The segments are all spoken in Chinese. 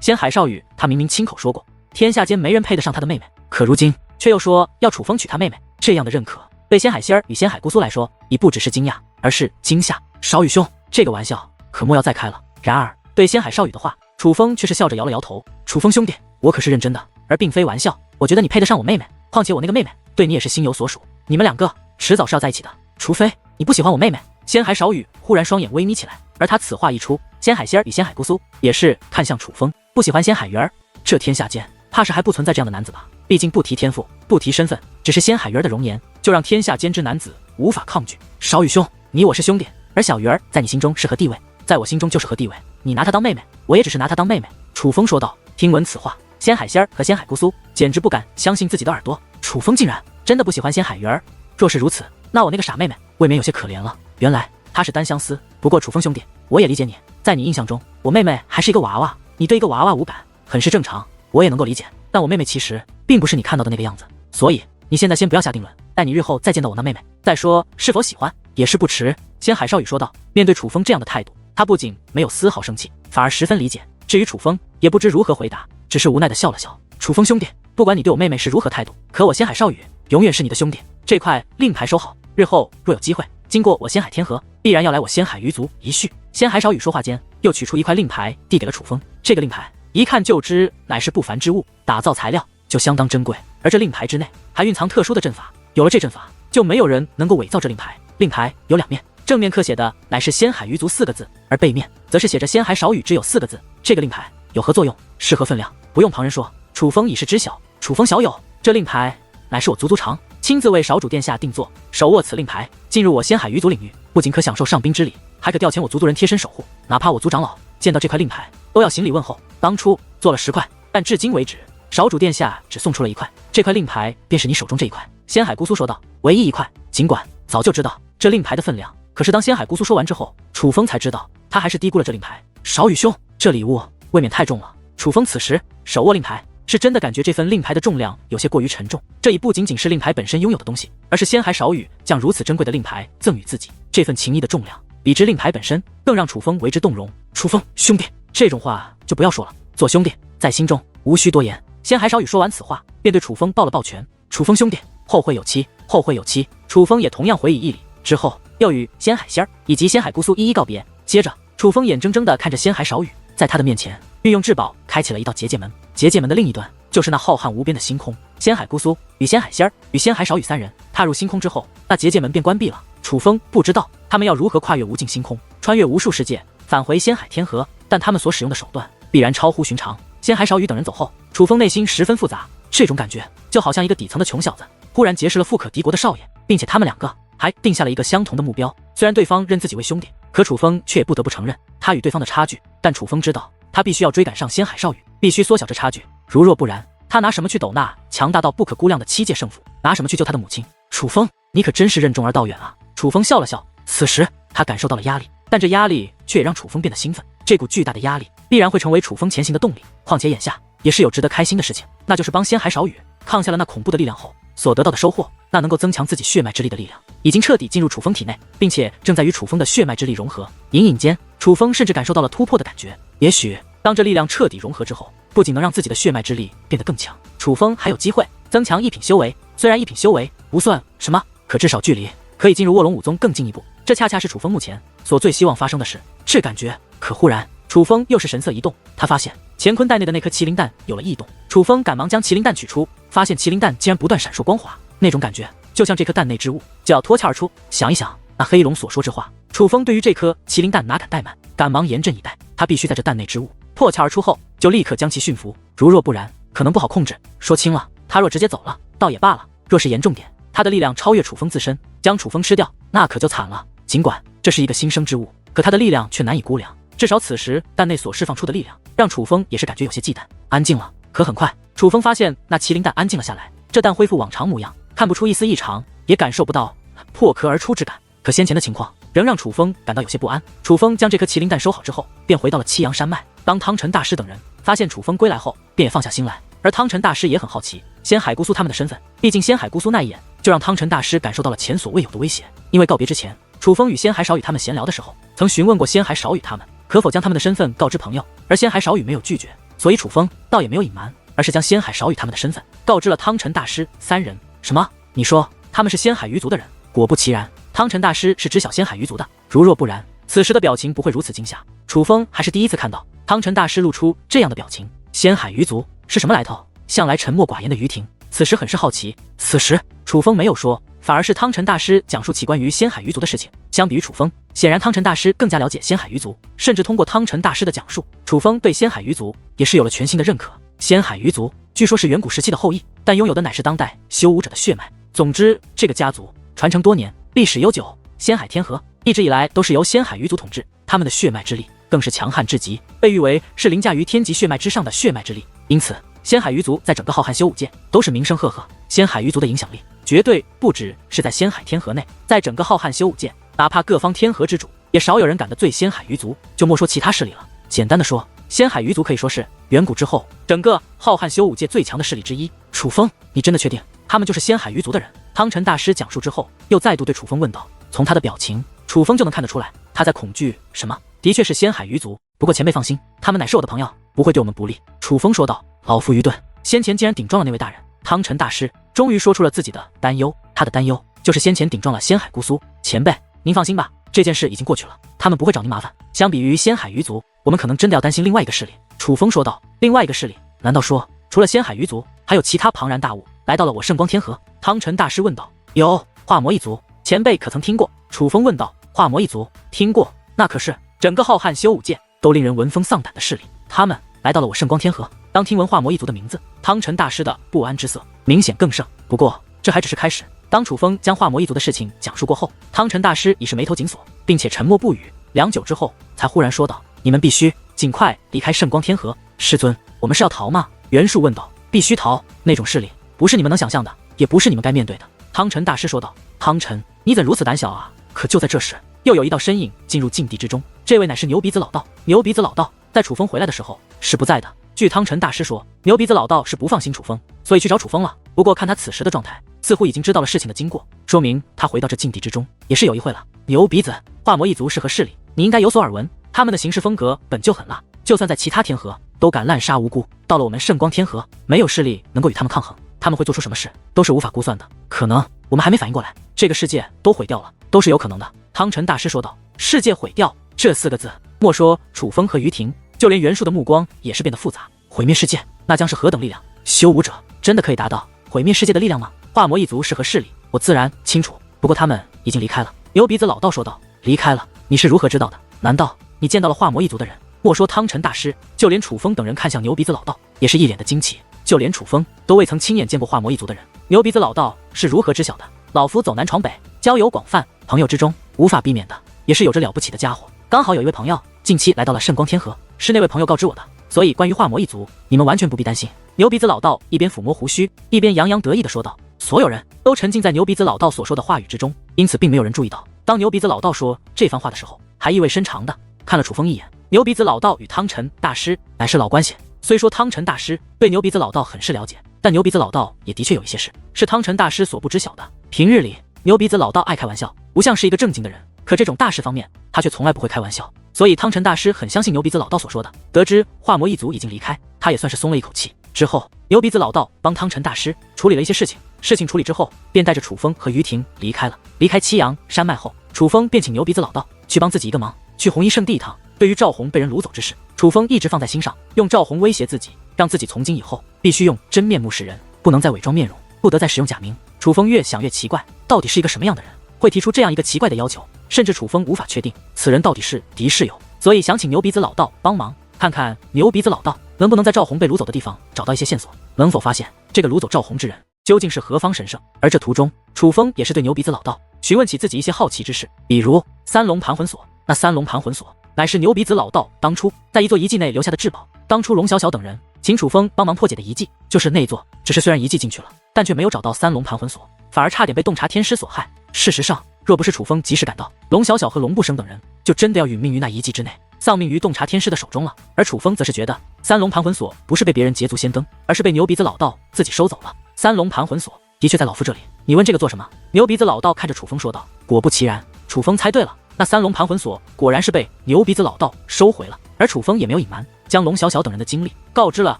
仙海少羽他明明亲口说过，天下间没人配得上他的妹妹，可如今却又说要楚风娶他妹妹，这样的认可，对仙海仙儿与仙海姑苏来说，已不只是惊讶，而是惊吓。少羽兄，这个玩笑可莫要再开了。然而对仙海少羽的话，楚风却是笑着摇了摇头。楚风兄弟，我可是认真的，而并非玩笑。我觉得你配得上我妹妹，况且我那个妹妹对你也是心有所属，你们两个迟早是要在一起的，除非你不喜欢我妹妹。仙海少羽忽然双眼微眯起来，而他此话一出，仙海仙儿与仙海姑苏也是看向楚风，不喜欢仙海鱼儿，这天下间怕是还不存在这样的男子吧？毕竟不提天赋，不提身份，只是仙海鱼儿的容颜，就让天下间之男子无法抗拒。少羽兄，你我是兄弟，而小鱼儿在你心中是何地位？在我心中就是何地位。你拿她当妹妹，我也只是拿她当妹妹。楚风说道。听闻此话，仙海仙儿和仙海姑苏简直不敢相信自己的耳朵，楚风竟然真的不喜欢仙海鱼儿。若是如此，那我那个傻妹妹未免有些可怜了。原来她是单相思。不过楚风兄弟，我也理解你，在你印象中，我妹妹还是一个娃娃，你对一个娃娃无感，很是正常，我也能够理解。但我妹妹其实并不是你看到的那个样子，所以你现在先不要下定论，待你日后再见到我那妹妹，再说是否喜欢也是不迟。仙海少羽说道。面对楚风这样的态度，他不仅没有丝毫生气，反而十分理解。至于楚风，也不知如何回答，只是无奈的笑了笑。楚风兄弟，不管你对我妹妹是如何态度，可我仙海少羽永远是你的兄弟。这块令牌收好，日后若有机会经过我仙海天河，必然要来我仙海鱼族一叙。仙海少羽说话间，又取出一块令牌递给了楚风。这个令牌一看就知乃是不凡之物，打造材料就相当珍贵，而这令牌之内还蕴藏特殊的阵法，有了这阵法，就没有人能够伪造这令牌。令牌有两面，正面刻写的乃是仙海鱼族4个字，而背面则是写着仙海少羽只有4个字。这个令牌有何作用，是何分量，不用旁人说，楚风已是知晓。楚风小友，这令牌乃是我族长亲自为少主殿下定做，手握此令牌，进入我仙海鱼族领域，不仅可享受上宾之礼，还可调遣我族族人贴身守护，哪怕我族长老见到这块令牌都要行礼问候。当初做了10块，但至今为止少主殿下只送出了1块，这块令牌便是你手中这1块。仙海姑苏说道。唯一1块，尽管早就知道这令牌的分量，可是当仙海姑苏说完之后，楚风才知道他还是低估了这令牌。少羽兄，这礼物未免太重了。楚风此时手握令牌，是真的感觉这份令牌的重量有些过于沉重。这已不仅仅是令牌本身拥有的东西，而是仙海少羽将如此珍贵的令牌赠予自己，这份情谊的重量比之令牌本身更让楚风为之动容。楚风兄弟，这种话就不要说了，做兄弟在心中无需多言。仙海少羽说完此话，便对楚风抱了抱拳。楚风兄弟，后会有期，后会有期。楚风也同样回以一礼，之后又与仙海仙儿以及仙海姑苏一一告别。接着楚风眼睁睁地看着仙海少羽在他的面前运用至宝开启了一道结界门，结界门的另一端就是那浩瀚无边的星空。仙海姑苏与仙海仙儿与仙海少羽3人踏入星空之后，那结界门便关闭了。楚风不知道他们要如何跨越无尽星空，穿越无数世界，返回仙海天河，但他们所使用的手段必然超乎寻常。仙海少羽等人走后，楚风内心十分复杂，这种感觉就好像一个底层的穷小子忽然结识了富可敌国的少爷，并且他们2个还定下了一个相同的目标。虽然对方认自己为兄弟，可楚风却也不得不承认他与对方的差距。但楚风知道他必须要追赶上仙海少羽，必须缩小这差距，如若不然，他拿什么去斗那强大到不可估量的7届圣父，拿什么去救他的母亲？楚风，你可真是任重而道远啊。楚风笑了笑，此时他感受到了压力，但这压力却也让楚风变得兴奋。这股巨大的压力必然会成为楚风前行的动力，况且眼下也是有值得开心的事情，那就是帮仙海少羽抗下了那恐怖的力量后所得到的收获，那能够增强自己血脉之力的力量已经彻底进入楚风体内，并且正在与楚风的血脉之力融合。隐隐间，楚风甚至感受到了突破的感觉。也许当这力量彻底融合之后，不仅能让自己的血脉之力变得更强，楚风还有机会增强1品修为。虽然1品修为不算什么，可至少距离可以进入卧龙武宗更进一步，这恰恰是楚风目前所最希望发生的事。这感觉，可忽然楚风又是神色一动，他发现乾坤袋内的那颗麒麟蛋有了异动。楚风赶忙将麒麟蛋取出，发现麒麟蛋竟然不断闪烁光华，那种感觉就像这颗蛋内之物就要脱壳而出。想一想那黑龙所说之话，楚风对于这颗麒麟蛋哪敢怠慢，赶忙严阵以待。他必须在这蛋内之物破壳而出后，就立刻将其驯服，如若不然，可能不好控制。说轻了，他若直接走了，倒也罢了；若是严重点，他的力量超越楚风自身，将楚风吃掉，那可就惨了。尽管这是一个新生之物，可他的力量却难以估量。至少此时蛋内所释放出的力量，让楚风也是感觉有些忌惮。安静了，可很快，楚风发现那麒麟蛋安静了下来，这蛋恢复往常模样，看不出一丝异常，也感受不到破壳而出之感。可先前的情况仍让楚风感到有些不安。楚风将这颗麒麟蛋收好之后，便回到了七阳山脉。当汤臣大师等人发现楚风归来后，便也放下心来。而汤臣大师也很好奇仙海姑苏他们的身份，毕竟仙海姑苏那一眼就让汤臣大师感受到了前所未有的威胁。因为告别之前，楚风与仙海少羽他们闲聊的时候，曾询问过仙海少羽他们可否将他们的身份告知朋友，而仙海少羽没有拒绝，所以楚风倒也没有隐瞒，而是将仙海少羽他们的身份告知了汤臣大师三人。什么？你说他们是仙海鱼族的人？果不其然，汤臣大师是知晓仙海鱼族的。如若不然，此时的表情不会如此惊吓。楚风还是第一次看到汤臣大师露出这样的表情。仙海鱼族是什么来头？向来沉默寡言的于婷此时很是好奇。此时楚风没有说，反而是汤臣大师讲述起关于仙海鱼族的事情。相比于楚风，显然汤臣大师更加了解仙海鱼族，甚至通过汤臣大师的讲述，楚风对仙海鱼族也是有了全新的认可。仙海鱼族据说是远古时期的后裔，但拥有的乃是当代修武者的血脉。总之，这个家族传承多年，历史悠久。仙海天河一直以来都是由仙海鱼族统治，他们的血脉之力更是强悍至极，被誉为是凌驾于天级血脉之上的血脉之力。因此，仙海鱼族在整个浩瀚修武界都是名声赫赫。仙海鱼族的影响力绝对不只是在仙海天河内，在整个浩瀚修武界，哪怕各方天河之主，也少有人敢得罪仙海鱼族，就莫说其他势力了。简单的说，仙海鱼族可以说是远古之后整个浩瀚修武界最强的势力之一。楚风，你真的确定他们就是仙海鱼族的人？汤臣大师讲述之后，又再度对楚风问道。从他的表情，楚风就能看得出来，他在恐惧什么？的确是仙海鱼族，不过前辈放心，他们乃是我的朋友，不会对我们不利。楚风说道。老夫愚钝，先前竟然顶撞了那位大人。汤臣大师终于说出了自己的担忧，他的担忧就是先前顶撞了仙海姑苏。前辈，您放心吧，这件事已经过去了，他们不会找您麻烦。相比于仙海鱼族，我们可能真的要担心另外一个势力。楚风说道。另外一个势力？难道说除了仙海鱼族，还有其他庞然大物来到了我圣光天河？汤臣大师问道。有，化魔一族，前辈可曾听过？楚风问道。化魔一族？听过，那可是整个浩瀚修武界都令人闻风丧胆的势力，他们来到了我圣光天河。当听闻化魔一族的名字，汤臣大师的不安之色明显更盛。不过这还只是开始。当楚风将化魔一族的事情讲述过后，汤臣大师已是眉头紧锁，并且沉默不语。良久之后，才忽然说道：“你们必须尽快离开圣光天河。”师尊，我们是要逃吗？袁术问道。必须逃，那种势力不是你们能想象的，也不是你们该面对的。汤臣大师说道。汤臣，你怎如此胆小啊？可就在这时，又有一道身影进入禁地之中，这位乃是牛鼻子老道。牛鼻子老道在楚风回来的时候是不在的。据汤臣大师说，牛鼻子老道是不放心楚风，所以去找楚风了。不过看他此时的状态，似乎已经知道了事情的经过，说明他回到这禁地之中也是有一会了。牛鼻子，化魔一族是何势力？你应该有所耳闻，他们的行事风格本就很辣，就算在其他天河都敢滥杀无辜，到了我们圣光天河，没有势力能够与他们抗衡。他们会做出什么事，都是无法估算的。可能我们还没反应过来，这个世界都毁掉了，都是有可能的。汤臣大师说道。世界毁掉这4个字，莫说楚风和于婷，就连袁术的目光也是变得复杂。毁灭世界，那将是何等力量？修武者真的可以达到毁灭世界的力量吗？化魔一族是何势力？我自然清楚，不过他们已经离开了。牛鼻子老道说道。离开了？你是如何知道的？难道你见到了化魔一族的人？莫说汤臣大师，就连楚风等人看向牛鼻子老道，也是一脸的惊奇。就连楚风都未曾亲眼见过化魔一族的人，牛鼻子老道是如何知晓的？老夫走南闯北，交友广泛，朋友之中无法避免的也是有着了不起的家伙。刚好有一位朋友近期来到了圣光天河，是那位朋友告知我的，所以关于化魔一族，你们完全不必担心。牛鼻子老道一边抚摸胡须，一边洋洋得意地说道。所有人都沉浸在牛鼻子老道所说的话语之中，因此并没有人注意到，当牛鼻子老道说这番话的时候，还意味深长的看了楚风一眼。牛鼻子老道与汤臣大师乃是老关系，虽说汤臣大师对牛鼻子老道很是了解，但牛鼻子老道也的确有一些事是汤臣大师所不知晓的。平日里，牛鼻子老道爱开玩笑，不像是一个正经的人，可这种大事方面，他却从来不会开玩笑。所以汤臣大师很相信牛鼻子老道所说的。得知化魔一族已经离开，他也算是松了一口气。之后，牛鼻子老道帮汤臣大师处理了一些事情，事情处理之后，便带着楚风和于婷离开了。离开七阳山脉后，楚风便请牛鼻子老道去帮自己一个忙，去红衣圣地一趟。对于赵红被人掳走之事，楚风一直放在心上，用赵红威胁自己，让自己从今以后必须用真面目示人，不能再伪装面容，不得再使用假名。楚风越想越奇怪，到底是一个什么样的人，会提出这样一个奇怪的要求？甚至楚风无法确定此人到底是敌是友，所以想请牛鼻子老道帮忙，看看牛鼻子老道能不能在赵红被掳走的地方找到一些线索，能否发现这个掳走赵红之人究竟是何方神圣。而这途中，楚风也是对牛鼻子老道询问起自己一些好奇之事，比如三龙盘魂锁。那三龙盘魂锁乃是牛鼻子老道当初在一座遗迹内留下的至宝，当初龙小小等人请楚风帮忙破解的遗迹就是那座，只是虽然遗迹进去了，但却没有找到三龙盘魂锁，反而差点被洞察天师所害。事实上，若不是楚风及时赶到，龙小小和龙不生等人就真的要殒命于那遗迹之内，丧命于洞察天师的手中了。而楚风则是觉得三龙盘魂锁不是被别人捷足先登，而是被牛鼻子老道自己收走了。三龙盘魂锁的确在老夫这里，你问这个做什么？牛鼻子老道看着楚风说道。果不其然，楚风猜对了，那三龙盘魂锁果然是被牛鼻子老道收回了。而楚风也没有隐瞒，将龙小小等人的经历告知了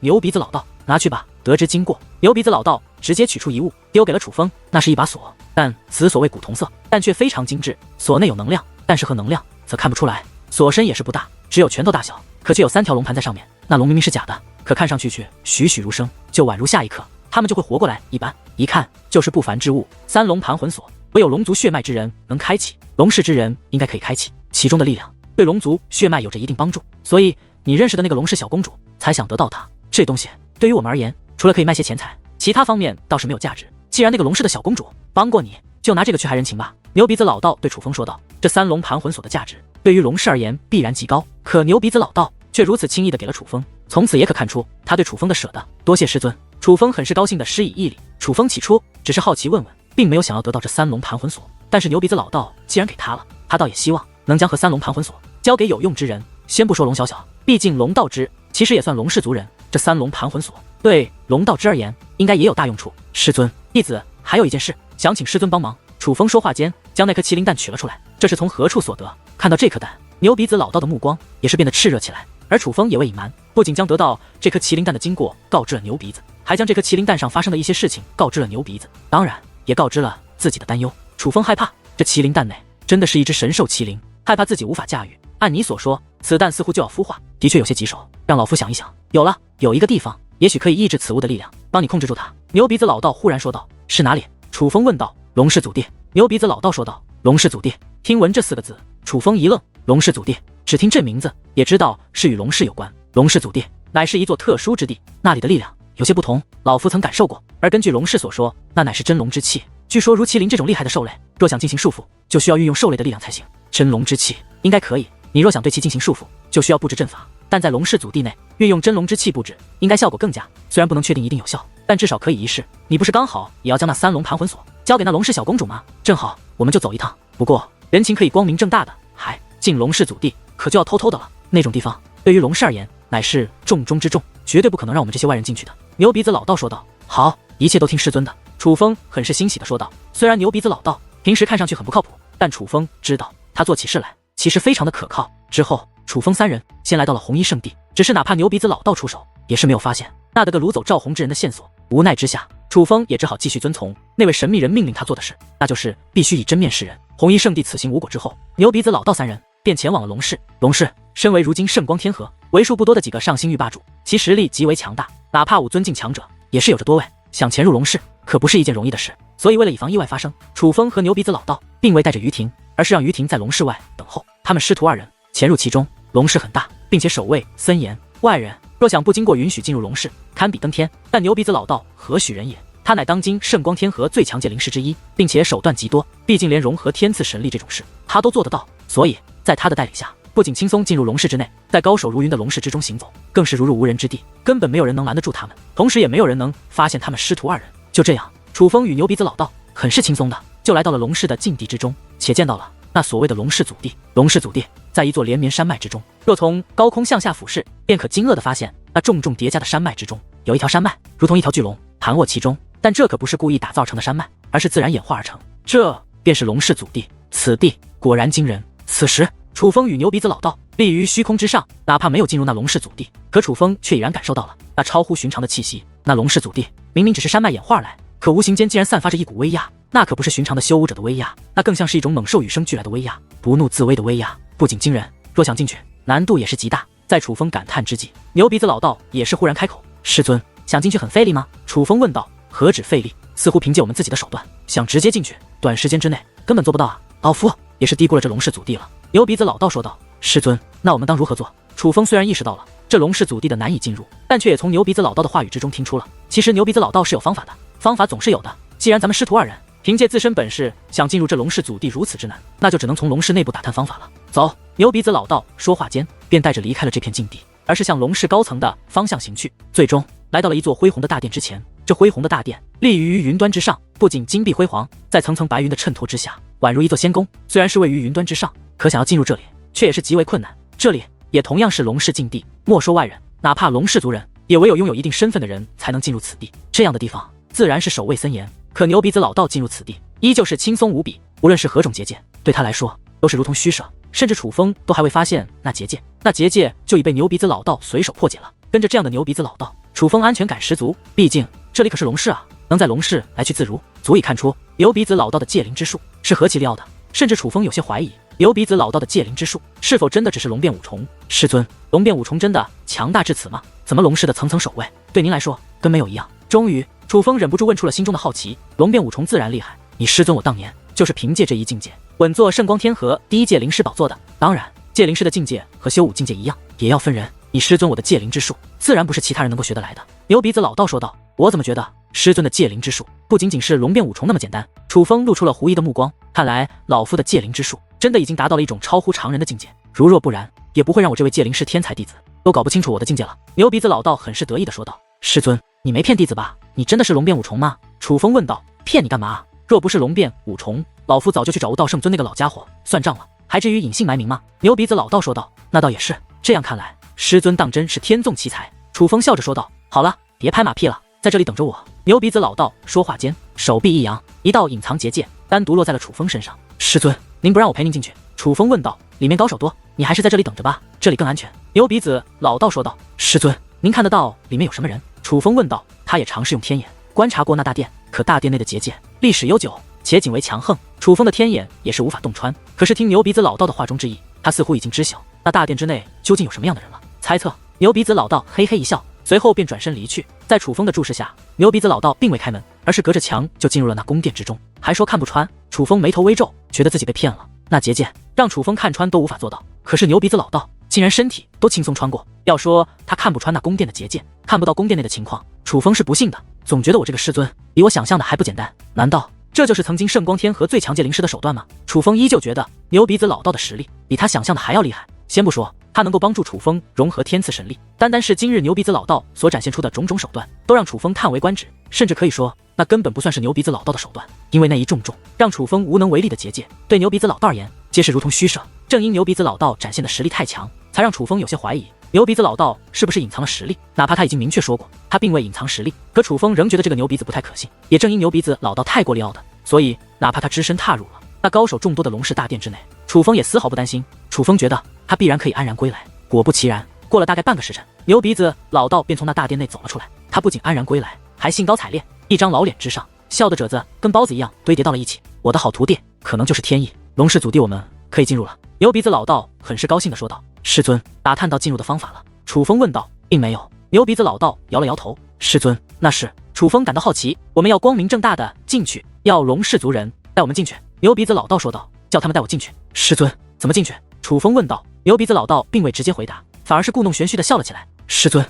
牛鼻子老道。拿去吧。得知经过，牛鼻子老道直接取出一物丢给了楚风，那是一把锁，但此锁为古铜色，但却非常精致。锁内有能量，但是和能量则看不出来。锁身也是不大，只有拳头大小，可却有3条龙盘在上面。那龙明明是假的，可看上去却栩栩如生，就宛如下一刻他们就会活过来一般。一看就是不凡之物。3龙盘魂锁，唯有龙族血脉之人能开启，龙氏之人应该可以开启，其中的力量对龙族血脉有着一定帮助。所以你认识的那个龙氏小公主才想得到它。这东西对于我们而言，除了可以卖些钱财，其他方面倒是没有价值。既然那个龙氏的小公主帮过你，就拿这个去害人情吧。牛鼻子老道对楚风说道。这3龙盘魂锁的价值对于龙氏而言必然极高，可牛鼻子老道却如此轻易的给了楚风，从此也可看出他对楚风的舍得。多谢师尊。楚风很是高兴的施以一礼。楚风起初只是好奇问问，并没有想要得到这3龙盘魂锁，但是牛鼻子老道既然给他了，他倒也希望能将和3龙盘魂锁交给有用之人。先不说龙小小，毕竟龙道之其实也算龙氏族人，这3龙盘魂锁对龙道之而言应该也有大用处。师尊，弟子还有一件事想请师尊帮忙。楚风说话间将那颗麒麟蛋取了出来，这是从何处所得？看到这颗蛋，牛鼻子老道的目光也是变得炽热起来，而楚风也未隐瞒，不仅将得到这颗麒麟蛋的经过告知了牛鼻子，还将这颗麒麟蛋上发生的一些事情告知了牛鼻子，当然也告知了自己的担忧。楚风害怕这麒麟蛋内真的是一只神兽麒麟，害怕自己无法驾驭。按你所说，此蛋似乎就要孵化，的确有些棘手，让老夫想一想。有了，有一个地方也许可以抑制此物的力量，帮你控制住它。牛鼻子老道忽然说道。是哪里？楚风问道。龙氏祖地。牛鼻子老道说道。龙氏祖地。听闻这4个字，楚风一愣。龙氏祖地，只听这名字也知道是与龙氏有关。龙氏祖地乃是一座特殊之地，那里的力量有些不同，老夫曾感受过。而根据龙氏所说，那乃是真龙之气。据说如麒麟这种厉害的兽类，若想进行束缚，就需要运用兽类的力量才行。真龙之气应该可以，你若想对其进行束缚，就需要布置阵法。但在龙氏祖地内运用真龙之气布置，应该效果更佳。虽然不能确定一定有效，但至少可以一试。你不是刚好也要将那3龙盘魂锁交给那龙氏小公主吗？正好我们就走一趟。不过人情可以光明正大的，进龙氏祖地可就要偷偷的了。那种地方对于龙氏而言乃是重中之重，绝对不可能让我们这些外人进去的。牛鼻子老道说道。好，一切都听师尊的。楚风很是欣喜的说道。虽然牛鼻子老道平时看上去很不靠谱，但楚风知道他做起事来其实非常的可靠。之后楚风3人先来到了红衣圣地，只是哪怕牛鼻子老道出手，也是没有发现那得个掳走赵红之人的线索。无奈之下，楚风也只好继续遵从那位神秘人命令他做的事，那就是必须以真面示人。红衣圣地此行无果之后，牛鼻子老道3人便前往了龙氏。龙氏身为如今圣光天河为数不多的几个上星域霸主，其实力极为强大，哪怕5尊境强者也是有着多位，想潜入龙氏可不是一件容易的事。所以为了以防意外发生，楚风和牛鼻子老道并未带着于婷，而是让于婷在龙氏外等候。他们师徒2人潜入其中。龙氏很大，并且守卫森严，外人若想不经过允许进入龙氏，堪比登天。但牛鼻子老道何许人也？他乃当今圣光天河最强界灵师之一，并且手段极多，毕竟连融合天赐神力这种事他都做得到。所以在他的带领下，不仅轻松进入龙氏之内，在高手如云的龙氏之中行走，更是如入无人之地，根本没有人能拦得住他们，同时也没有人能发现他们师徒2人。就这样，楚风与牛鼻子老道很是轻松的就来到了龙氏的禁地之中，且见到了那所谓的龙氏祖地。龙氏祖地在一座连绵山脉之中，若从高空向下俯视，便可惊愕地发现，那重重叠加的山脉之中，有一条山脉如同一条巨龙盘卧其中。但这可不是故意打造成的山脉，而是自然演化而成，这便是龙氏祖地。此地果然惊人。此时楚风与牛鼻子老道立于虚空之上，哪怕没有进入那龙氏祖地，可楚风却已然感受到了那超乎寻常的气息。那龙氏祖地明明只是山脉演化而来，可无形间竟然散发着一股威压，那可不是寻常的修武者的威压，那更像是一种猛兽与生俱来的威压，不怒自威的威压，不仅惊人，若想进去难度也是极大。在楚风感叹之际，牛鼻子老道也是忽然开口。师尊，想进去很费力吗？楚风问道。何止费力，似乎凭借我们自己的手段想直接进去，短时间之内根本做不到啊。老夫也是低估了这龙氏祖地了。牛鼻子老道说道。师尊，那我们当如何做？楚风虽然意识到了这龙氏祖地的难以进入，但却也从牛鼻子老道的话语之中听出了，其实牛鼻子老道是有方法的，方法总是有的。既然咱们师徒2人凭借自身本事想进入这龙氏祖地如此之难，那就只能从龙氏内部打探方法了。走。牛鼻子老道说话间便带着离开了这片禁地，而是向龙氏高层的方向行去，最终来到了一座恢宏的大殿之前。这恢宏的大殿立于云端之上，不仅金碧辉煌，在层层白云的衬托之下，宛如一座仙宫。虽然是位于云端之上，可想要进入这里却也是极为困难。这里也同样是龙氏禁地，莫说外人，哪怕龙氏族人也唯有拥有一定身份的人才能进入此地。这样的地方自然是守卫森严，可牛鼻子老道进入此地依旧是轻松无比，无论是何种结界，对他来说都是如同虚设。甚至楚风都还未发现那结界，那结界就已被牛鼻子老道随手破解了。跟着这样的牛鼻子老道，楚风安全感十足，毕竟这里可是龙室啊，能在龙室来去自如，足以看出牛鼻子老道的戒灵之术是何其厉害的。甚至楚风有些怀疑，牛鼻子老道的戒灵之术是否真的只是龙变五重？师尊，龙变五重真的强大至此吗？怎么龙室的层层守卫对您来说跟没有一样？终于，楚风忍不住问出了心中的好奇。龙变五重自然厉害，你师尊我当年就是凭借这一境界稳坐圣光天河第一届灵师宝座的。当然，戒灵师的境界和修武境界一样，也要分人。你师尊我的戒灵之术，自然不是其他人能够学得来的。牛鼻子老道说道。我怎么觉得师尊的戒灵之术不仅仅是龙变五重那么简单？楚风露出了狐疑的目光，看来老夫的戒灵之术真的已经达到了一种超乎常人的境界，如若不然，也不会让我这位戒灵师天才弟子都搞不清楚我的境界了。牛鼻子老道很是得意的说道。师尊，你没骗弟子吧？你真的是龙变五重吗？楚风问道。骗你干嘛？若不是龙变五重，老夫早就去找悟道圣尊那个老家伙算账了，还至于隐姓埋名吗？牛鼻子老道说道。那倒也是，这样看来师尊当真是天纵奇才。楚风笑着说道。好了，别拍马屁了，在这里等着我。牛鼻子老道说话间，手臂一扬，一道隐藏结界单独落在了楚风身上。师尊，您不让我陪您进去？楚风问道。里面高手多，你还是在这里等着吧，这里更安全。牛鼻子老道说道。师尊，您看得到里面有什么人？楚风问道。他也尝试用天眼观察过那大殿，可大殿内的结界历史悠久，且仅为强横，楚风的天眼也是无法洞穿。可是听牛鼻子老道的话中之意，他似乎已经知晓那大殿之内究竟有什么样的人了。猜测。牛鼻子老道嘿嘿一笑，随后便转身离去。在楚风的注视下，牛鼻子老道并未开门，而是隔着墙就进入了那宫殿之中，还说看不穿。楚风眉头微皱，觉得自己被骗了。那结界让楚风看穿都无法做到，可是牛鼻子老道竟然身体都轻松穿过。要说他看不穿那宫殿的结界，看不到宫殿内的情况，楚风是不信的，总觉得我这个师尊比我想象的还不简单。难道这就是曾经圣光天河最强戒灵师的手段吗？楚风依旧觉得牛鼻子老道的实力比他想象的还要厉害。先不说他能够帮助楚风融合天赐神力，单单是今日牛鼻子老道所展现出的种种手段，都让楚风叹为观止。甚至可以说，那根本不算是牛鼻子老道的手段，因为那一重重让楚风无能为力的结界，对牛鼻子老道而言，皆是如同虚设。正因牛鼻子老道展现的实力太强，才让楚风有些怀疑牛鼻子老道是不是隐藏了实力。哪怕他已经明确说过他并未隐藏实力，可楚风仍觉得这个牛鼻子不太可信。也正因牛鼻子老道太过利奥的，所以哪怕他只身踏入了那高手众多的龙氏大殿之内，楚风也丝毫不担心。楚风觉得他必然可以安然归来。果不其然，过了大概半个时辰，牛鼻子老道便从那大殿内走了出来。他不仅安然归来，还兴高采烈，一张老脸之上笑的褶子跟包子一样堆叠到了一起。我的好徒弟可能就是天意，龙氏祖弟我们可以进入了。牛鼻子老道很是高兴的说道。师尊，打探到进入的方法了？楚风问道。并没有。牛鼻子老道摇了摇头。师尊，那是？楚风感到好奇。我们要光明正大的进去，要龙氏族人带我们进去。牛鼻子老道说道。叫他们带我进去。师尊，怎么进去？楚风问道。牛鼻子老道并未直接回答，反而是故弄玄虚的笑了起来。师尊，